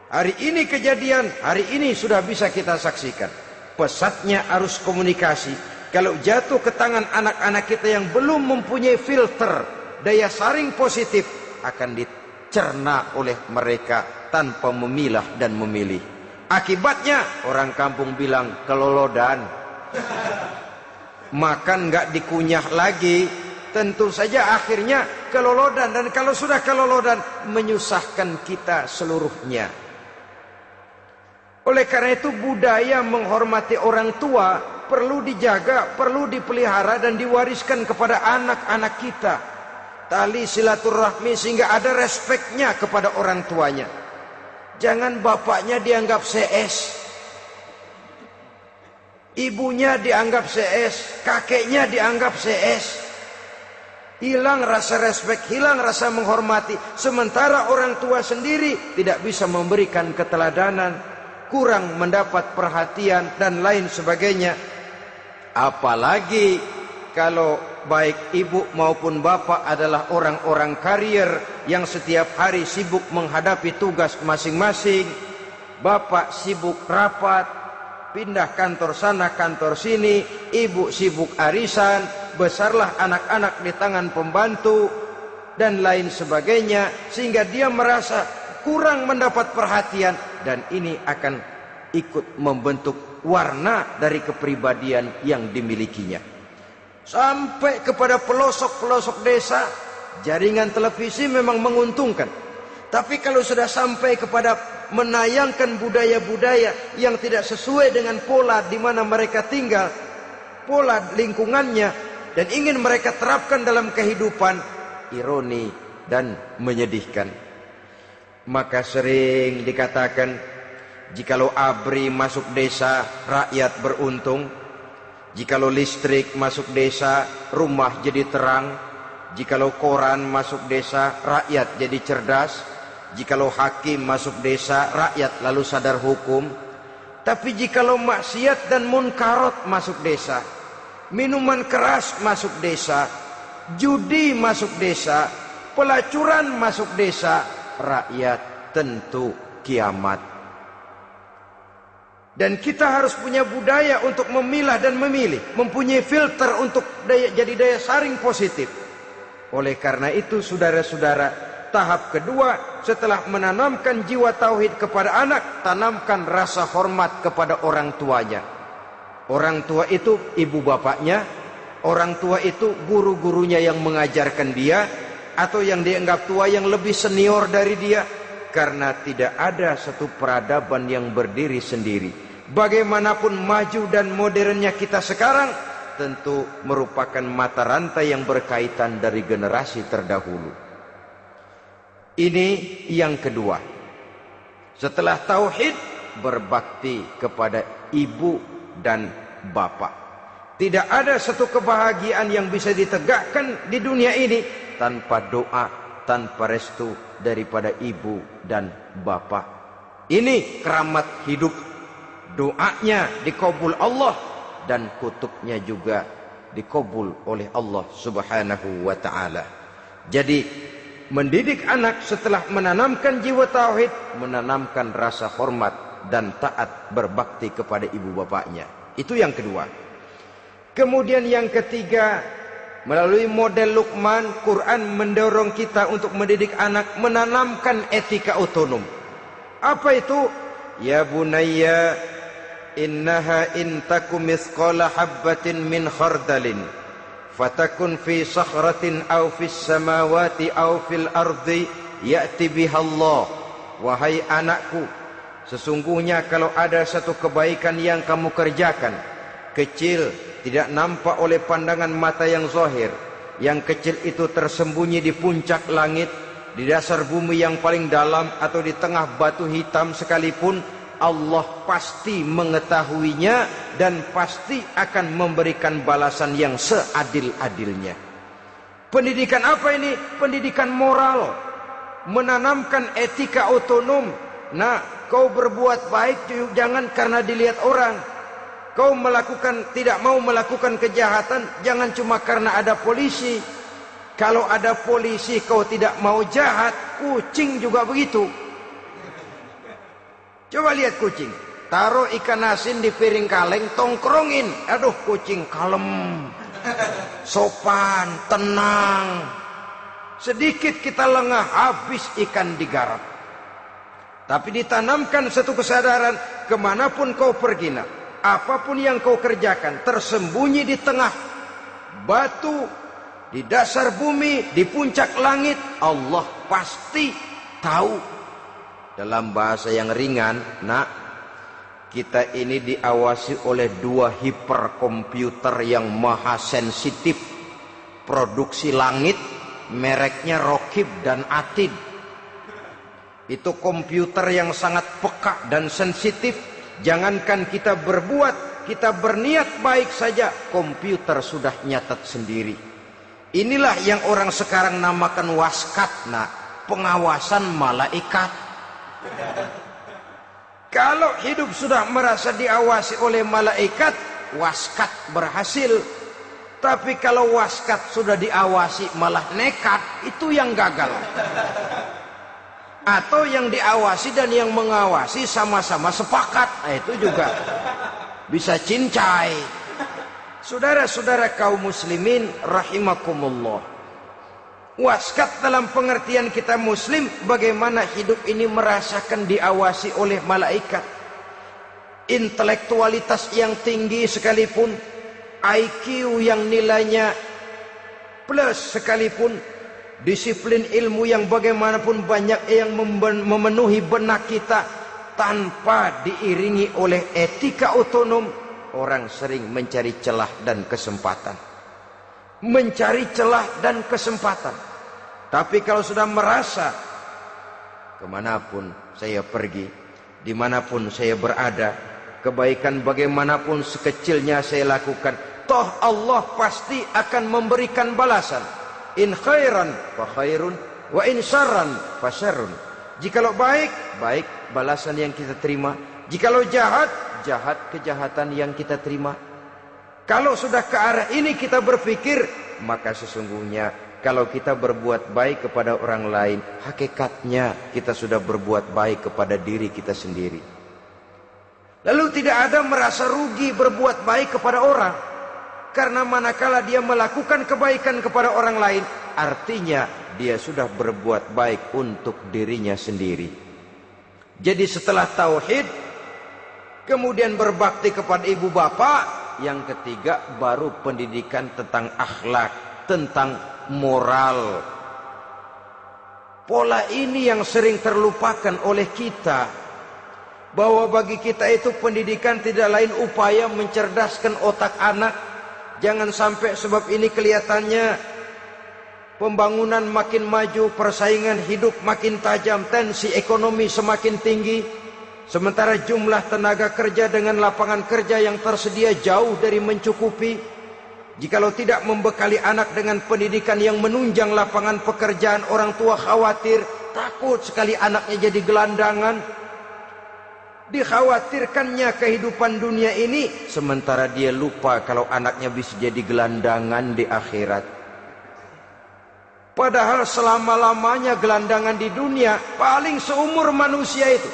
B: hari ini kejadian, hari ini sudah bisa kita saksikan. Pesatnya arus komunikasi, kalau jatuh ke tangan anak-anak kita yang belum mempunyai filter, daya saring positif, akan dicerna oleh mereka tanpa memilah dan memilih. Akibatnya orang kampung bilang kelolodan. Makan nggak dikunyah lagi, tentu saja akhirnya kelolodan. Dan kalau sudah kelolodan, menyusahkan kita seluruhnya. Oleh karena itu budaya menghormati orang tua perlu dijaga, perlu dipelihara dan diwariskan kepada anak-anak kita. Tali silaturahmi sehingga ada respeknya kepada orang tuanya. Jangan bapaknya dianggap CS, ibunya dianggap CS, kakeknya dianggap CS. Hilang rasa respek, hilang rasa menghormati. Sementara orang tua sendiri tidak bisa memberikan keteladanan, kurang mendapat perhatian dan lain sebagainya. Apalagi kalau baik ibu maupun bapak adalah orang-orang karier yang setiap hari sibuk menghadapi tugas masing-masing. Bapak sibuk rapat, pindah kantor sana kantor sini, ibu sibuk arisan, besarlah anak-anak di tangan pembantu dan lain sebagainya, sehingga dia merasa kurang mendapat perhatian, dan ini akan ikut membentuk warna dari kepribadian yang dimilikinya. Sampai kepada pelosok-pelosok desa, jaringan televisi memang menguntungkan. Tapi kalau sudah sampai kepada menayangkan budaya-budaya yang tidak sesuai dengan pola di mana mereka tinggal, pola lingkungannya, dan ingin mereka terapkan dalam kehidupan, ironi dan menyedihkan. Maka sering dikatakan, jikalau ABRI masuk desa, rakyat beruntung. Jikalau listrik masuk desa, rumah jadi terang. Jikalau koran masuk desa, rakyat jadi cerdas. Jikalau hakim masuk desa, rakyat lalu sadar hukum. Tapi jikalau maksiat dan munkarat masuk desa, minuman keras masuk desa, judi masuk desa, pelacuran masuk desa, rakyat tentu kiamat. Dan kita harus punya budaya untuk memilah dan memilih, mempunyai filter untuk jadi daya saring positif. Oleh karena itu saudara-saudara, tahap kedua setelah menanamkan jiwa tauhid kepada anak, tanamkan rasa hormat kepada orang tuanya. Orang tua itu ibu bapaknya, orang tua itu guru-gurunya yang mengajarkan dia, atau yang dianggap tua yang lebih senior dari dia. Karena tidak ada satu peradaban yang berdiri sendiri. Bagaimanapun maju dan modernnya kita sekarang, tentu merupakan mata rantai yang berkaitan dari generasi terdahulu. Ini yang kedua. Setelah tauhid, berbakti kepada ibu dan bapak. Tidak ada satu kebahagiaan yang bisa ditegakkan di dunia ini tanpa doa, tanpa restu daripada ibu dan bapak. Ini keramat hidup. Doanya dikabul Allah dan kutuknya juga dikabul oleh Allah Subhanahu wa taala. Jadi mendidik anak setelah menanamkan jiwa tauhid, menanamkan rasa hormat dan taat berbakti kepada ibu bapaknya. Itu yang kedua. Kemudian yang ketiga, melalui model Luqman, Quran mendorong kita untuk mendidik anak, menanamkan etika otonom. Apa itu? Ya bunayya, innaha in takum mithqala habbatin min khardalin fatakun fi sakhratin aw fis samawati aw fil ardi ya'ti biha Allah. Wahai anakku, sesungguhnya kalau ada satu kebaikan yang kamu kerjakan, kecil, tidak nampak oleh pandangan mata yang zahir, yang kecil itu tersembunyi di puncak langit, di dasar bumi yang paling dalam, atau di tengah batu hitam sekalipun, Allah pasti mengetahuinya dan pasti akan memberikan balasan yang seadil-adilnya. Pendidikan apa ini? Pendidikan moral, menanamkan etika otonom. Nah, kau berbuat baik jangan karena dilihat orang. Kau tidak mau melakukan kejahatan jangan cuma karena ada polisi. Kalau ada polisi kau tidak mau jahat, kucing juga begitu. Coba lihat kucing, taruh ikan asin di piring kaleng, tongkrongin. Aduh, kucing kalem, sopan, tenang. Sedikit kita lengah, habis ikan digarap. Tapi ditanamkan satu kesadaran, kemanapun kau pergi, apapun yang kau kerjakan, tersembunyi di tengah batu, di dasar bumi, di puncak langit, Allah pasti tahu. Dalam bahasa yang ringan, Kita ini diawasi oleh 2 hiperkomputer yang maha sensitif. Produksi langit, mereknya Rokib dan Atid. Itu komputer yang sangat peka dan sensitif. Jangankan kita berbuat, kita berniat baik saja, komputer sudah nyatat sendiri. Inilah yang orang sekarang namakan waskat, pengawasan malaikat. Kalau hidup sudah merasa diawasi oleh malaikat, waskat berhasil. Tapi kalau waskat sudah diawasi malah nekat, itu yang gagal. Atau yang diawasi dan yang mengawasi sama-sama sepakat, itu juga bisa cincai. Saudara-saudara kaum muslimin rahimakumullah. Waskat dalam pengertian kita muslim, bagaimana hidup ini merasakan diawasi oleh malaikat. Intelektualitas yang tinggi sekalipun, IQ yang nilainya plus sekalipun, disiplin ilmu yang bagaimanapun banyak yang memenuhi benak kita, tanpa diiringi oleh etika otonom, orang sering mencari celah dan kesempatan. Mencari celah dan kesempatan. Tapi kalau sudah merasa kemanapun saya pergi, dimanapun saya berada, kebaikan bagaimanapun sekecilnya saya lakukan, toh Allah pasti akan memberikan balasan. In khairan fa khairun, wa in syarran fa syarrun. Jikalau baik, baik balasan yang kita terima. Jikalau jahat, jahat kejahatan yang kita terima. Kalau sudah ke arah ini kita berpikir, maka sesungguhnya kalau kita berbuat baik kepada orang lain, hakikatnya kita sudah berbuat baik kepada diri kita sendiri. Lalu tidak ada merasa rugi berbuat baik kepada orang. Karena manakala dia melakukan kebaikan kepada orang lain, artinya dia sudah berbuat baik untuk dirinya sendiri. Jadi setelah tauhid, kemudian berbakti kepada ibu bapak, yang ketiga baru pendidikan tentang akhlak, tentang moral. Pola ini yang sering terlupakan oleh kita, bahwa bagi kita itu pendidikan tidak lain upaya mencerdaskan otak anak. Jangan sampai sebab ini kelihatannya pembangunan makin maju, persaingan hidup makin tajam, tensi ekonomi semakin tinggi, sementara jumlah tenaga kerja dengan lapangan kerja yang tersedia jauh dari mencukupi. Jikalau tidak membekali anak dengan pendidikan yang menunjang lapangan pekerjaan, orang tua khawatir, takut sekali anaknya jadi gelandangan. Dikhawatirkannya kehidupan dunia ini, sementara dia lupa kalau anaknya bisa jadi gelandangan di akhirat. Padahal selama-lamanya gelandangan di dunia, paling seumur manusia itu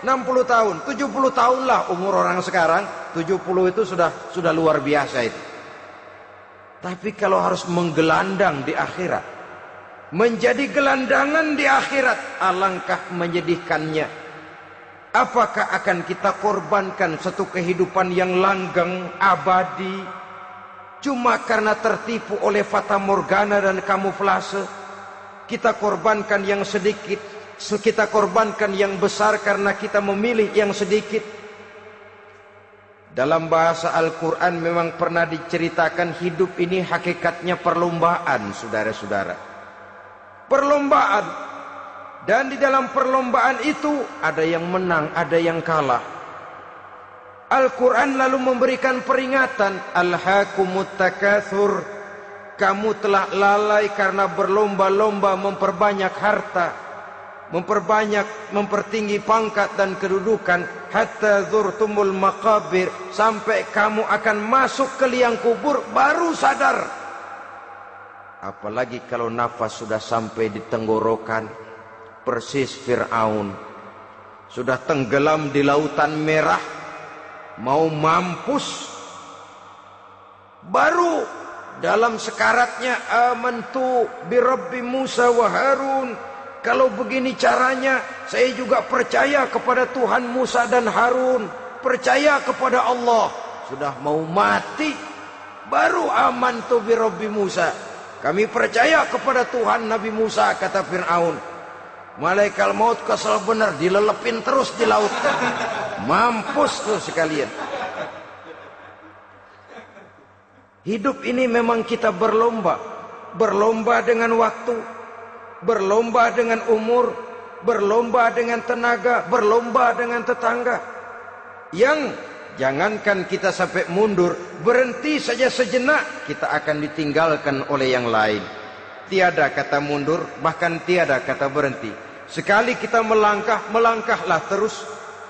B: 60 tahun, 70 tahun lah umur orang sekarang. 70 itu sudah luar biasa itu. Tapi kalau harus menggelandang di akhirat, menjadi gelandangan di akhirat, alangkah menyedihkannya. Apakah akan kita korbankan satu kehidupan yang langgeng, abadi, cuma karena tertipu oleh fata morgana dan kamuflase? Kita korbankan yang sedikit, kita korbankan yang besar karena kita memilih yang sedikit. Dalam bahasa Al-Quran memang pernah diceritakan hidup ini hakikatnya perlombaan, saudara-saudara. Perlombaan. Dan di dalam perlombaan itu ada yang menang, ada yang kalah. Al-Quran lalu memberikan peringatan, Alhaakumut takatsur, kamu telah lalai karena berlomba-lomba memperbanyak harta, mempertinggi pangkat dan kedudukan, hatta zurtumul maqabir, sampai kamu akan masuk ke liang kubur baru sadar. Apalagi kalau nafas sudah sampai di tenggorokan. Persis Fir'aun sudah tenggelam di lautan merah, mau mampus, baru dalam sekaratnya amantu bi Rabbi Musa wa Harun. Kalau begini caranya, saya juga percaya kepada Tuhan Musa dan Harun, percaya kepada Allah. Sudah mau mati, baru amantu bi Rabbi Musa, kami percaya kepada Tuhan Nabi Musa, kata Fir'aun. Malaikat maut kesel benar, dilelepin terus di laut. Mampus tuh sekalian. Hidup ini memang kita berlomba. Berlomba dengan waktu, berlomba dengan umur, berlomba dengan tenaga, berlomba dengan tetangga. Yang jangankan kita sampai mundur, berhenti saja sejenak, kita akan ditinggalkan oleh yang lain. Tiada kata mundur, bahkan tiada kata berhenti. Sekali kita melangkah, melangkahlah terus.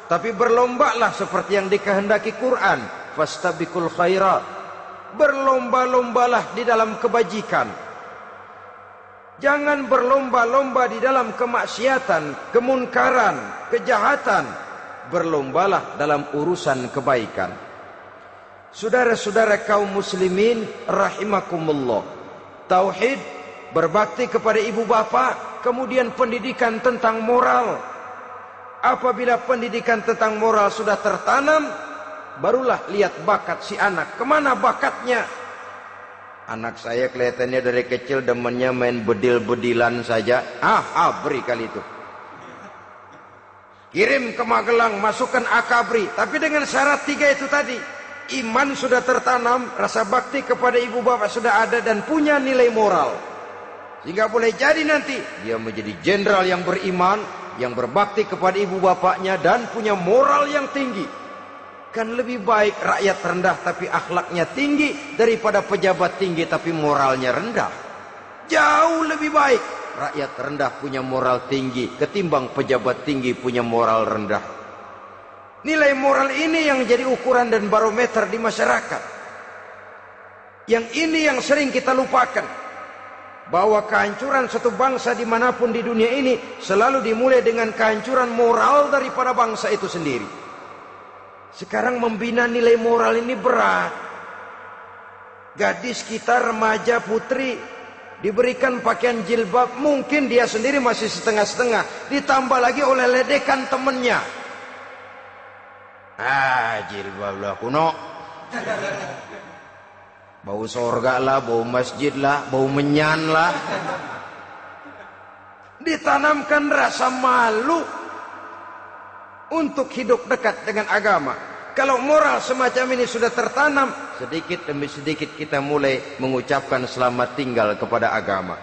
B: Tapi berlombalah seperti yang dikehendaki Quran. Fastabiqul khairat. Berlomba-lombalah di dalam kebajikan. Jangan berlomba-lomba di dalam kemaksiatan, kemunkaran, kejahatan. Berlombalah dalam urusan kebaikan. Saudara-saudara kaum muslimin rahimakumullah. Tauhid, berbakti kepada ibu bapa, kemudian pendidikan tentang moral. Apabila pendidikan tentang moral sudah tertanam, barulah lihat bakat si anak. Kemana bakatnya? Anak saya kelihatannya dari kecil demennya main bedil-bedilan saja. Abri kali itu. Kirim ke Magelang, masukkan akabri. Tapi dengan syarat 3 itu tadi. Iman sudah tertanam, rasa bakti kepada ibu bapak sudah ada, dan punya nilai moral. Sehingga boleh jadi nanti dia menjadi jenderal yang beriman, yang berbakti kepada ibu bapaknya, dan punya moral yang tinggi. Kan lebih baik rakyat rendah tapi akhlaknya tinggi daripada pejabat tinggi tapi moralnya rendah. Jauh lebih baik rakyat rendah punya moral tinggi ketimbang pejabat tinggi punya moral rendah. Nilai moral ini yang jadi ukuran dan barometer di masyarakat. Yang ini yang sering kita lupakan. Bahwa kehancuran satu bangsa dimanapun di dunia ini selalu dimulai dengan kehancuran moral daripada bangsa itu sendiri. Sekarang membina nilai moral ini berat. Gadis kita, remaja, putri diberikan pakaian jilbab, mungkin dia sendiri masih setengah-setengah, ditambah lagi oleh ledekan temennya. Jilbab lah kuno, bau sorga lah, bau masjid lah, bau menyan lah. Ditanamkan rasa malu untuk hidup dekat dengan agama. Kalau moral semacam ini sudah tertanam, sedikit demi sedikit kita mulai mengucapkan selamat tinggal kepada agama.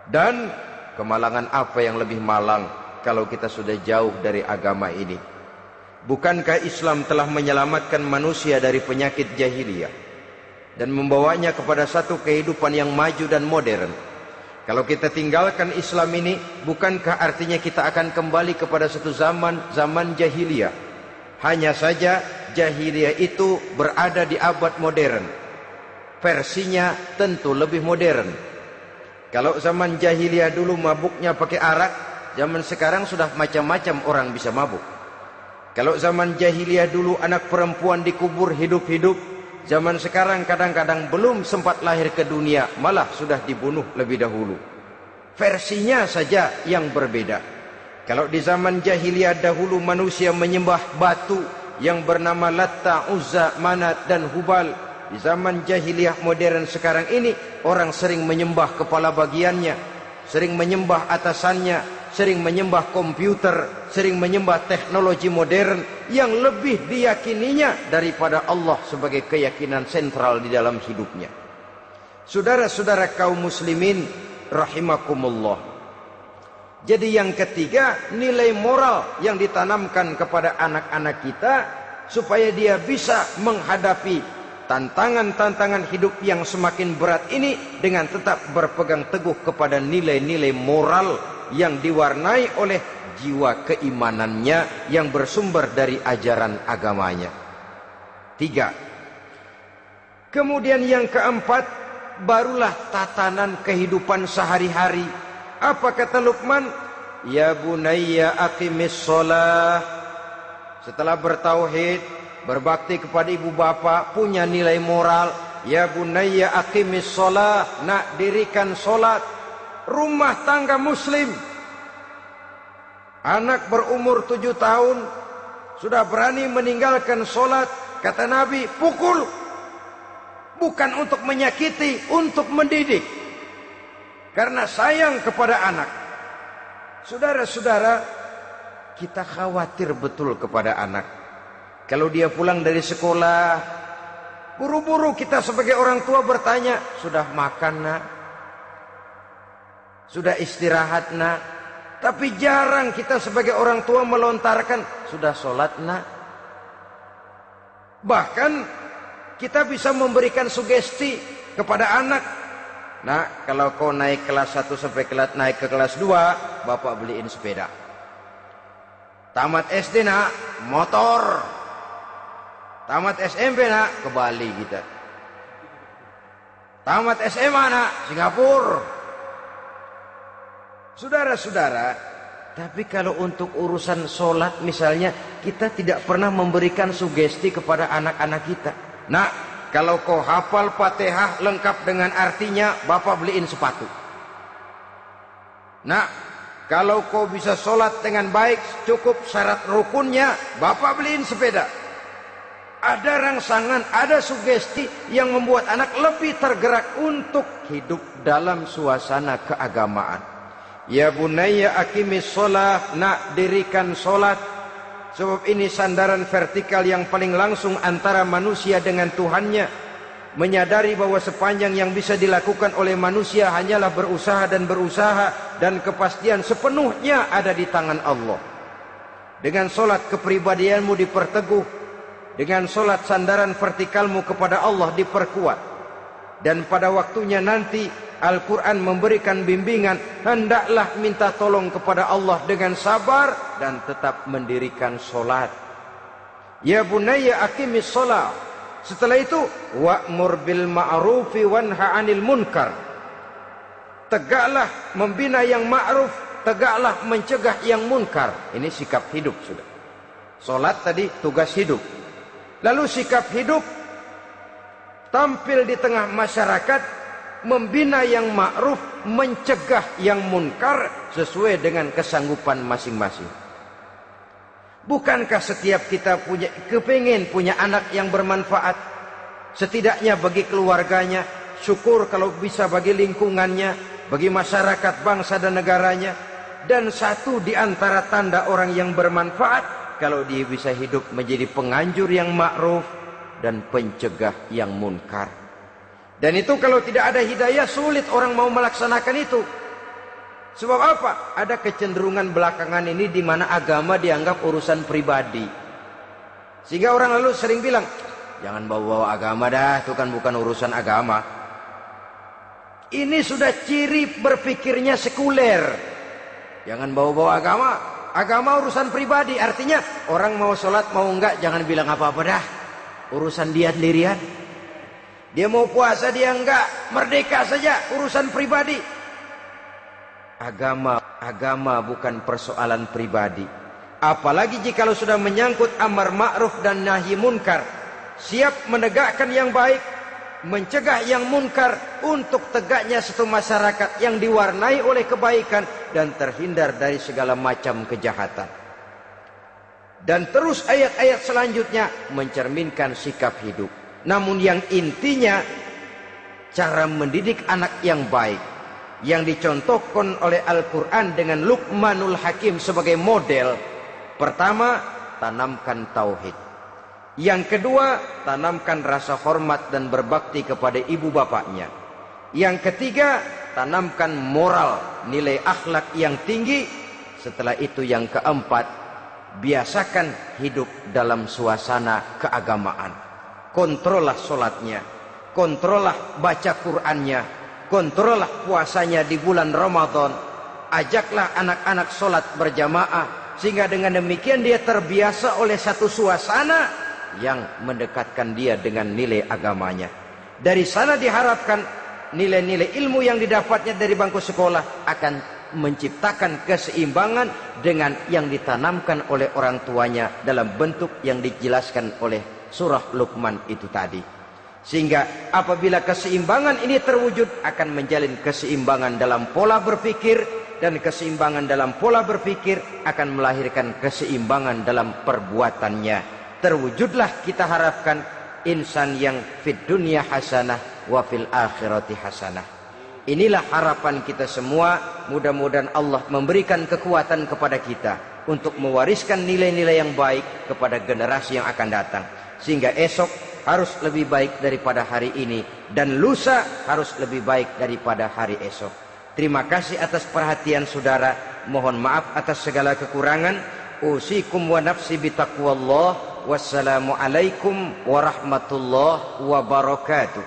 B: Dan kemalangan apa yang lebih malang kalau kita sudah jauh dari agama ini? Bukankah Islam telah menyelamatkan manusia dari penyakit jahiliyah dan membawanya kepada satu kehidupan yang maju dan modern? Kalau kita tinggalkan Islam ini, bukankah artinya kita akan kembali kepada satu zaman jahiliyah? Hanya saja jahiliyah itu berada di abad modern. Versinya tentu lebih modern. Kalau zaman jahiliyah dulu mabuknya pakai arak, zaman sekarang sudah macam-macam orang bisa mabuk. Kalau zaman jahiliyah dulu anak perempuan dikubur hidup-hidup, zaman sekarang kadang-kadang belum sempat lahir ke dunia, malah sudah dibunuh lebih dahulu. Versinya saja yang berbeda. Kalau di zaman jahiliyah dahulu manusia menyembah batu yang bernama Latta, Uzza, Manat dan Hubal. Di zaman jahiliyah modern sekarang ini, orang sering menyembah kepala bagiannya, sering menyembah atasannya, sering menyembah komputer, sering menyembah teknologi modern yang lebih diyakininya daripada Allah sebagai keyakinan sentral di dalam hidupnya. Saudara-saudara kaum muslimin rahimakumullah. Jadi yang ketiga, nilai moral yang ditanamkan kepada anak-anak kita supaya dia bisa menghadapi tantangan-tantangan hidup yang semakin berat ini dengan tetap berpegang teguh kepada nilai-nilai moral yang diwarnai oleh jiwa keimanannya yang bersumber dari ajaran agamanya. 3. Kemudian yang keempat, barulah tatanan kehidupan sehari-hari. Apa kata Luqman? Ya bunayya aqimis shalah. Setelah bertauhid, berbakti kepada ibu bapa, punya nilai moral. Ya bunayya aqimis shalah, nak dirikan solat. Rumah tangga muslim. Anak berumur 7 tahun sudah berani meninggalkan solat. Kata Nabi, pukul. Bukan untuk menyakiti, untuk mendidik. Karena sayang kepada anak. Saudara-saudara, kita khawatir betul kepada anak. Kalau dia pulang dari sekolah, buru-buru kita sebagai orang tua bertanya, sudah makan nak? Sudah istirahat nak? Tapi jarang kita sebagai orang tua melontarkan, sudah sholat nak? Bahkan kita bisa memberikan sugesti kepada anak. Nah, kalau kau naik kelas 1 sampai naik ke kelas 2, bapak beliin sepeda. Tamat SD nak, motor. Tamat SMP nak, ke Bali kita. Tamat SMA nak, Singapura. Saudara-saudara, tapi kalau untuk urusan sholat misalnya, kita tidak pernah memberikan sugesti kepada anak-anak kita. Nah, kalau kau hafal Fatihah lengkap dengan artinya, bapak beliin sepatu. Nah, kalau kau bisa sholat dengan baik, cukup syarat rukunnya, bapak beliin sepeda. Ada rangsangan, ada sugesti yang membuat anak lebih tergerak untuk hidup dalam suasana keagamaan. Ya bunayya aqimis sholah, nak dirikan sholat. Sebab ini sandaran vertikal yang paling langsung antara manusia dengan Tuhannya. Menyadari bahwa sepanjang yang bisa dilakukan oleh manusia hanyalah berusaha dan kepastian sepenuhnya ada di tangan Allah. Dengan sholat kepribadianmu diperteguh, dengan sholat sandaran vertikalmu kepada Allah diperkuat. Dan pada waktunya nanti Al-Quran memberikan bimbingan, hendaklah minta tolong kepada Allah dengan sabar dan tetap mendirikan sholat. Ya bunayya aqimis sholat. Setelah itu, wa'mur bil ma'rufi wanha 'anil munkar. Tegaklah membina yang ma'ruf, tegaklah mencegah yang munkar. Ini sikap hidup sudah. Sholat tadi tugas hidup. Lalu sikap hidup tampil di tengah masyarakat, membina yang ma'ruf, mencegah yang munkar sesuai dengan kesanggupan masing-masing. Bukankah setiap kita kepingin punya anak yang bermanfaat, setidaknya bagi keluarganya, syukur kalau bisa bagi lingkungannya, bagi masyarakat, bangsa dan negaranya. Dan satu di antara tanda orang yang bermanfaat, kalau dia bisa hidup menjadi penganjur yang ma'ruf dan pencegah yang munkar. Dan itu kalau tidak ada hidayah, sulit orang mau melaksanakan itu. Sebab apa? Ada kecenderungan belakangan ini di mana agama dianggap urusan pribadi. Sehingga orang lalu sering bilang, jangan bawa-bawa agama dah, itu kan bukan urusan agama. Ini sudah ciri berpikirnya sekuler. Jangan bawa-bawa agama. Agama urusan pribadi, artinya orang mau sholat mau enggak, jangan bilang apa-apa dah. Urusan dia sendirian. Dia mau puasa dia enggak, merdeka saja, urusan pribadi. Agama bukan persoalan pribadi. Apalagi jika sudah menyangkut amar ma'ruf dan nahi munkar. Siap menegakkan yang baik, mencegah yang munkar, untuk tegaknya satu masyarakat yang diwarnai oleh kebaikan dan terhindar dari segala macam kejahatan. Dan terus ayat-ayat selanjutnya mencerminkan sikap hidup. Namun yang intinya, cara mendidik anak yang baik, yang dicontohkan oleh Al-Quran dengan Luqmanul Hakim sebagai model. Pertama, tanamkan tauhid. Yang kedua, tanamkan rasa hormat dan berbakti kepada ibu bapaknya. Yang ketiga, tanamkan moral, nilai akhlak yang tinggi. Setelah itu yang keempat, biasakan hidup dalam suasana keagamaan. Kontrollah sholatnya, kontrollah baca Qur'annya, kontrollah puasanya di bulan Ramadan. Ajaklah anak-anak sholat berjamaah, sehingga dengan demikian dia terbiasa oleh satu suasana yang mendekatkan dia dengan nilai agamanya. Dari sana diharapkan nilai-nilai ilmu yang didapatnya dari bangku sekolah akan menciptakan keseimbangan dengan yang ditanamkan oleh orang tuanya dalam bentuk yang dijelaskan oleh surah Luqman itu tadi. Sehingga apabila keseimbangan ini terwujud, akan menjalin keseimbangan dalam pola berpikir, dan keseimbangan dalam pola berpikir akan melahirkan keseimbangan dalam perbuatannya. Terwujudlah kita harapkan insan yang fid dunya hasanah wa fil akhirati hasanah. Inilah harapan kita semua. Mudah-mudahan Allah memberikan kekuatan kepada kita untuk mewariskan nilai-nilai yang baik kepada generasi yang akan datang, sehingga esok harus lebih baik daripada hari ini dan lusa harus lebih baik daripada hari esok. Terima kasih atas perhatian saudara. Mohon maaf atas segala kekurangan. Usikum wa nafsi bitaqwallah. Wassalamualaikum warahmatullahi wabarakatuh.